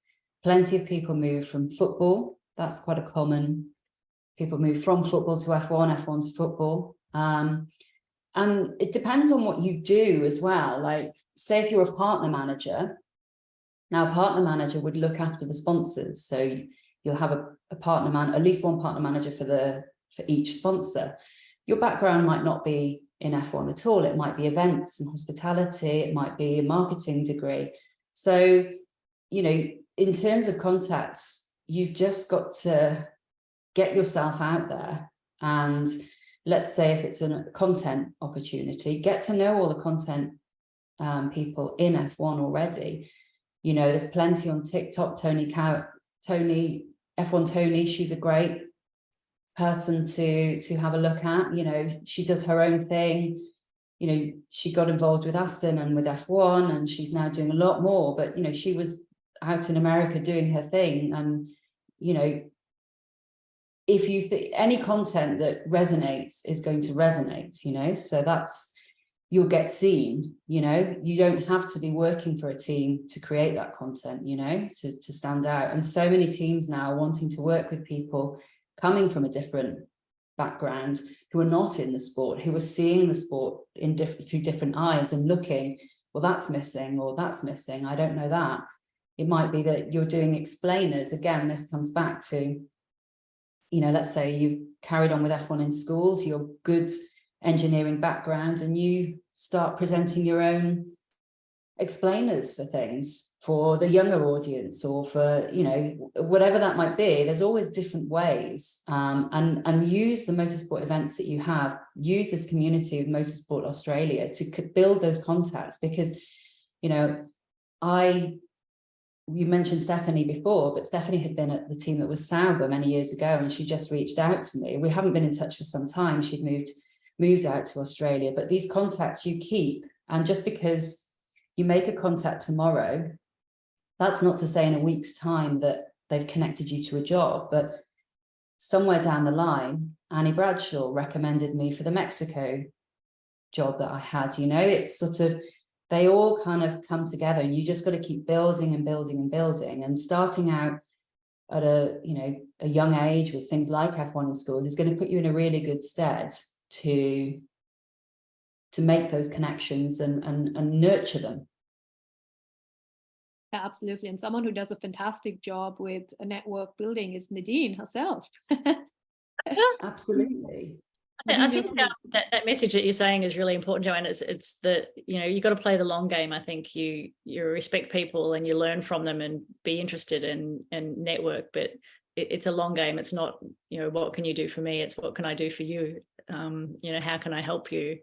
C: Plenty of people move from football That's quite a common, people move from football to F1, F1 to football. And it depends on what you do as well. Like, say if you're a partner manager, now a partner manager would look after the sponsors. So you'll have a partner man, at least one partner manager for each sponsor. Your background might not be in F1 at all. It might be events and hospitality. It might be a marketing degree. So, you know, in terms of contacts, you've just got to get yourself out there. And let's say if it's a content opportunity, get to know all the content people in F1 already. You know, there's plenty on TikTok. F1 Tony, she's a great person to have a look at. You know, she does her own thing. You know, she got involved with Aston and with F1, and she's now doing a lot more. But, you know, she was out in America doing her thing. And, you know, if you any content that resonates is going to resonate, you know, so that's, you'll get seen. You know, you don't have to be working for a team to create that content, you know, to stand out. And so many teams now are wanting to work with people coming from a different background, who are not in the sport, who are seeing the sport through different eyes and looking, well, that's missing, or that's missing, I don't know that. It might be that you're doing explainers. Again, this comes back to, you know, let's say you carried on with F1 in schools, you're good engineering background, and you start presenting your own explainers for things for the younger audience, or for, you know, whatever that might be. There's always different ways, and use the motorsport events that you have, use this community of Motorsport Australia to build those contacts. Because, you know, you mentioned Stephanie before, but Stephanie had been at the team that was Sauber many years ago, and she just reached out to me. We haven't been in touch for some time. She'd moved out to Australia, but these contacts you keep. And just because you make a contact tomorrow, that's not to say in a week's time that they've connected you to a job. But somewhere down the line, Annie Bradshaw recommended me for the Mexico job that I had. You know, it's sort of, they all kind of come together, and you just got to keep building and building and building. And starting out at a young age with things like F1 in school is going to put you in a really good stead to make those connections and nurture them.
A: Yeah, absolutely. And someone who does a fantastic job with a network building is Nadine herself.
C: Absolutely.
B: I think that message that you're saying is really important, Joanne. It's that, you know, you've got to play the long game. I think you respect people and you learn from them and be interested and network, but it's a long game. It's not, you know, what can you do for me? It's what can I do for you? You know, how can I help you?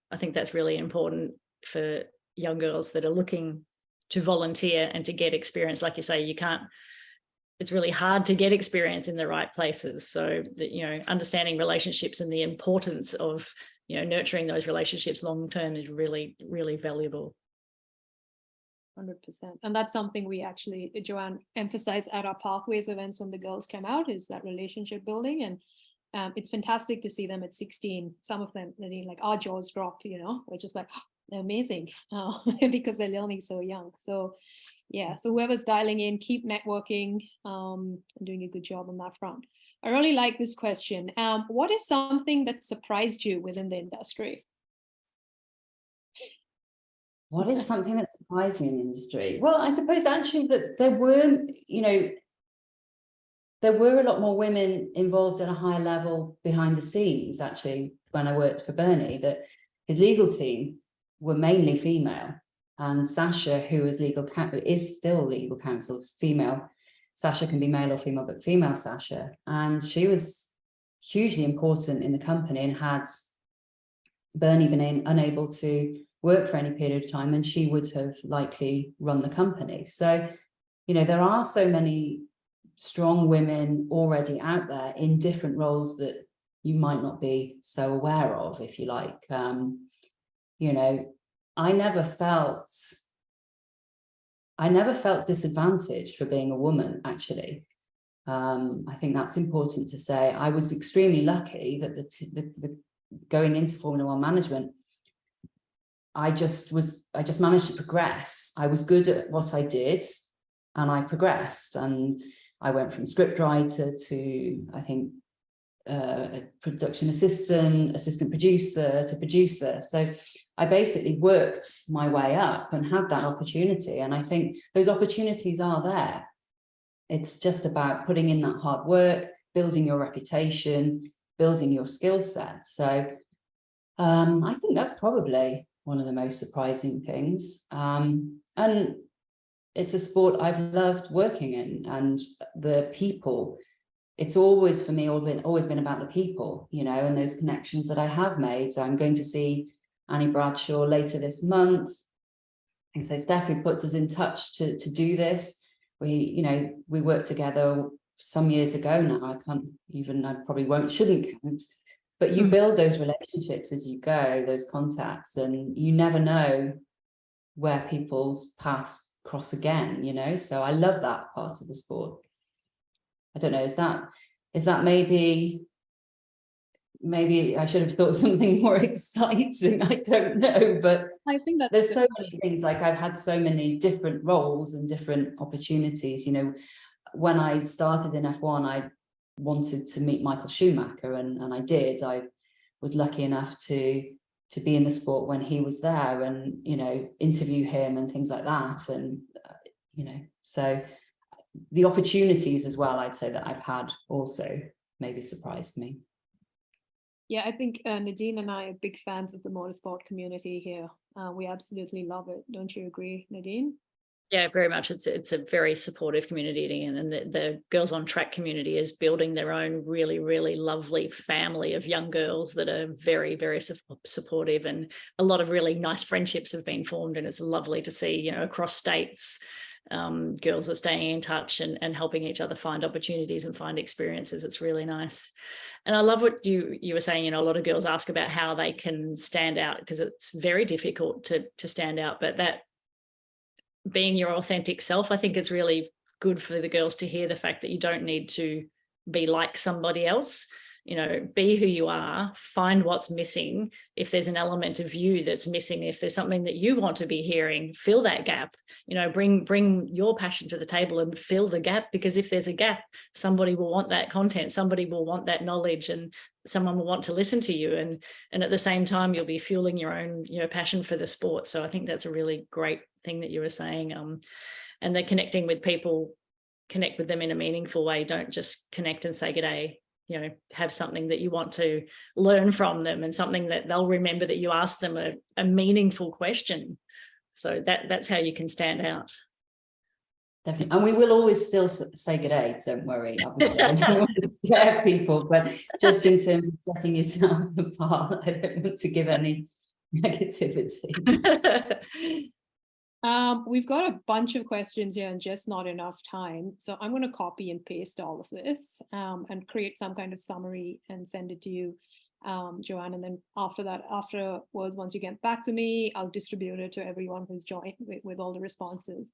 B: I think that's really important for young girls that are looking to volunteer and to get experience. Like you say, it's really hard to get experience in the right places. So that, you know, understanding relationships and the importance of, you know, nurturing those relationships long term is really, really valuable.
A: 100%. And that's something we actually, Joanne, emphasize at our Pathways events when the girls come out, is that relationship building. And it's fantastic to see them at 16. Some of them, Nadine, like our jaws dropped, you know, we're just like, oh, they're amazing because they're learning so young. So yeah, so whoever's dialing in, keep networking and doing a good job on that front. I really like this question. What is something that surprised you within the industry?
C: What is something that surprised me in the industry? Well, I suppose actually that there were, you know, there were a lot more women involved at a high level behind the scenes, actually, when I worked for Bernie, that his legal team were mainly female. And Sasha, who is still legal counsel's female. Sasha can be male or female, but female Sasha. And she was hugely important in the company, and had Bernie been unable to work for any period of time, then she would have likely run the company. So, you know, there are so many strong women already out there in different roles that you might not be so aware of, if you like. You know, I never felt disadvantaged for being a woman, actually. I think that's important to say. I was extremely lucky that the going into Formula One management, I just managed to progress. I was good at what I did, and I progressed. And I went from scriptwriter to, I think, a production assistant producer to producer. So I basically worked my way up and had that opportunity. And I think those opportunities are there. It's just about putting in that hard work, building your reputation, building your skill set. So I think that's probably one of the most surprising things. And it's a sport I've loved working in, and the people. It's always, for me, always been about the people, you know, and those connections that I have made. So I'm going to see Annie Bradshaw later this month. And so Steffi puts us in touch to do this. We worked together some years ago now. I probably shouldn't count. But you build those relationships as you go, those contacts, and you never know where people's paths cross again, you know. So I love that part of the sport. I don't know, is that maybe I should have thought something more exciting, I don't know, but
A: I think that
C: there's so many things. Like, I've had so many different roles and different opportunities. You know, when I started in F1, I wanted to meet Michael Schumacher, and I did. I was lucky enough to be in the sport when he was there, and, you know, interview him and things like that. And, you know, so the opportunities as well, I'd say, that I've had also maybe surprised me.
A: Yeah, I think Nadine and I are big fans of the motorsport community here. We absolutely love it. Don't you agree, Nadine?
B: Yeah, very much. It's a very supportive community, and the Girls on Track community is building their own really, really lovely family of young girls that are very, very supportive, and a lot of really nice friendships have been formed, and it's lovely to see, you know, across states, girls are staying in touch and helping each other find opportunities and find experiences. It's really nice. And I love what you were saying. You know, a lot of girls ask about how they can stand out, because it's very difficult to stand out, but that being your authentic self, I think it's really good for the girls to hear the fact that you don't need to be like somebody else. You know, be who you are, find what's missing. If there's an element of you that's missing, if there's something that you want to be hearing, fill that gap. You know, bring your passion to the table and fill the gap, because if there's a gap, somebody will want that content, somebody will want that knowledge, and someone will want to listen to you. And at the same time, you'll be fueling your own, you know, passion for the sport. So I think that's a really great thing that you were saying. And that connecting with people, connect with them in a meaningful way. Don't just connect and say good day. You know, have something that you want to learn from them, and something that they'll remember that you asked them a meaningful question. So that's how you can stand out.
C: Definitely. And we will always still say good day, don't worry. Obviously, I don't want to scare people, but just in terms of setting yourself apart, I don't want to give any negativity.
A: We've got a bunch of questions here and just not enough time. So I'm going to copy and paste all of this and create some kind of summary and send it to you, Joanne. And then afterwards, once you get back to me, I'll distribute it to everyone who's joined with all the responses.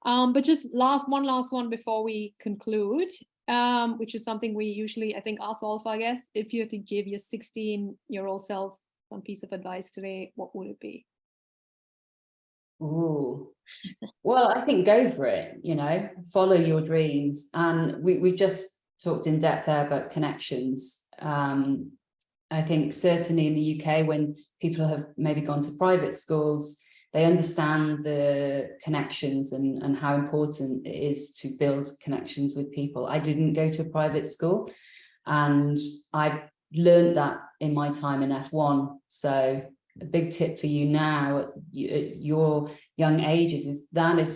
A: But just one last one before we conclude, which is something we usually, I think, ask all of our guests. If you had to give your 16-year-old self some piece of advice today, what would it be?
C: Ooh, well, I think go for it, you know, follow your dreams. And we just talked in depth there about connections. I think certainly in the UK, when people have maybe gone to private schools, they understand the connections and how important it is to build connections with people. I didn't go to a private school, and I've learned that in my time in F1. So a big tip for you now at your young ages is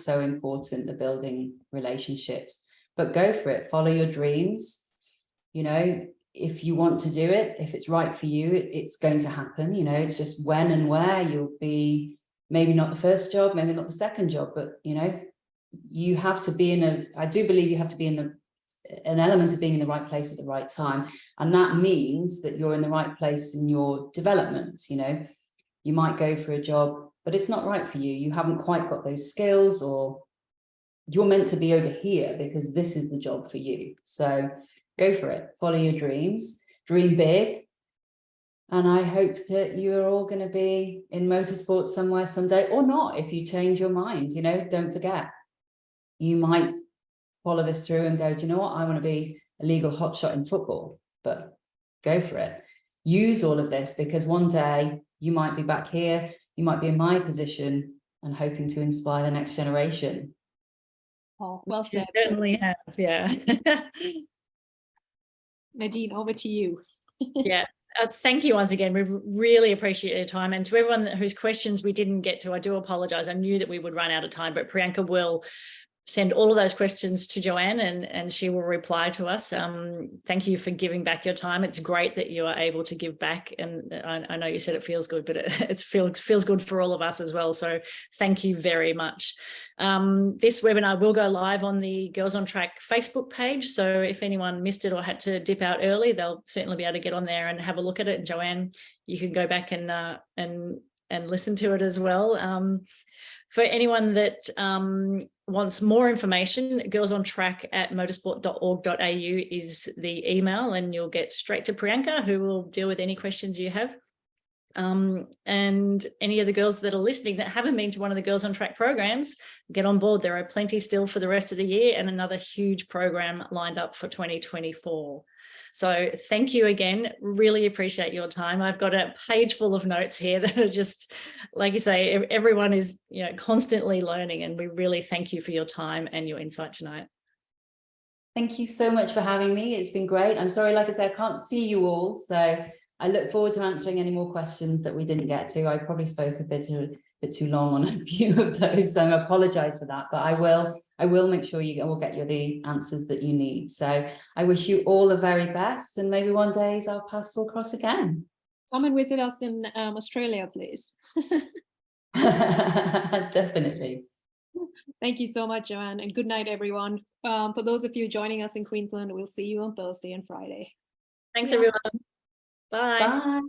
C: so important, the building relationships. But go for it, follow your dreams. You know, if you want to do it, if it's right for you, it's going to happen. You know, it's just when and where. You'll be maybe not the first job, maybe not the second job, but, you know, you have to be I do believe you have to be in an element of being in the right place at the right time. And that means that you're in the right place in your development. You know, you might go for a job, but it's not right for you. You haven't quite got those skills, or you're meant to be over here because this is the job for you. So go for it, follow your dreams, dream big. And I hope that you're all going to be in motorsport somewhere someday, or not. If you change your mind, you know, don't forget, you might follow this through and go, do you know what? I want to be a legal hotshot in football, but go for it. Use all of this, because one day you might be back here, you might be in my position and hoping to inspire the next generation.
A: Oh, well
B: You
A: said.
B: certainly have, yeah.
A: Nadine, over to you.
B: Yeah. Thank you once again. We really appreciate your time. And to everyone whose questions we didn't get to, I do apologize. I knew that we would run out of time, but Priyanka will send all of those questions to Joanne and she will reply to us. Thank you for giving back your time. It's great that you are able to give back. And I know you said it feels good, but it feels good for all of us as well. So thank you very much. This webinar will go live on the Girls on Track Facebook page. So if anyone missed it or had to dip out early, they'll certainly be able to get on there and have a look at it. And Joanne, you can go back and listen to it as well. For anyone that wants more information, girlsontrack@motorsport.org.au is the email, and you'll get straight to Priyanka, who will deal with any questions you have. And any of the girls that are listening that haven't been to one of the Girls on Track programs, get on board. There are plenty still for the rest of the year, and another huge program lined up for 2024. So thank you again. Really appreciate your time. I've got a page full of notes here that are just, like you say, everyone is, you know, constantly learning, and we really thank you for your time and your insight tonight.
C: Thank you so much for having me. It's been great. I'm sorry, like I said, I can't see you all, so I look forward to answering any more questions that we didn't get to. I probably spoke a bit too long on a few of those, so I apologize for that, but I will make sure you will get you the answers that you need. So I wish you all the very best, and maybe one day our paths will cross again.
A: Come and visit us in Australia, please.
C: Definitely.
A: Thank you so much, Joanne, and good night, everyone. For those of you joining us in Queensland, we'll see you on Thursday and Friday.
B: Thanks, everyone. Bye.
C: Bye.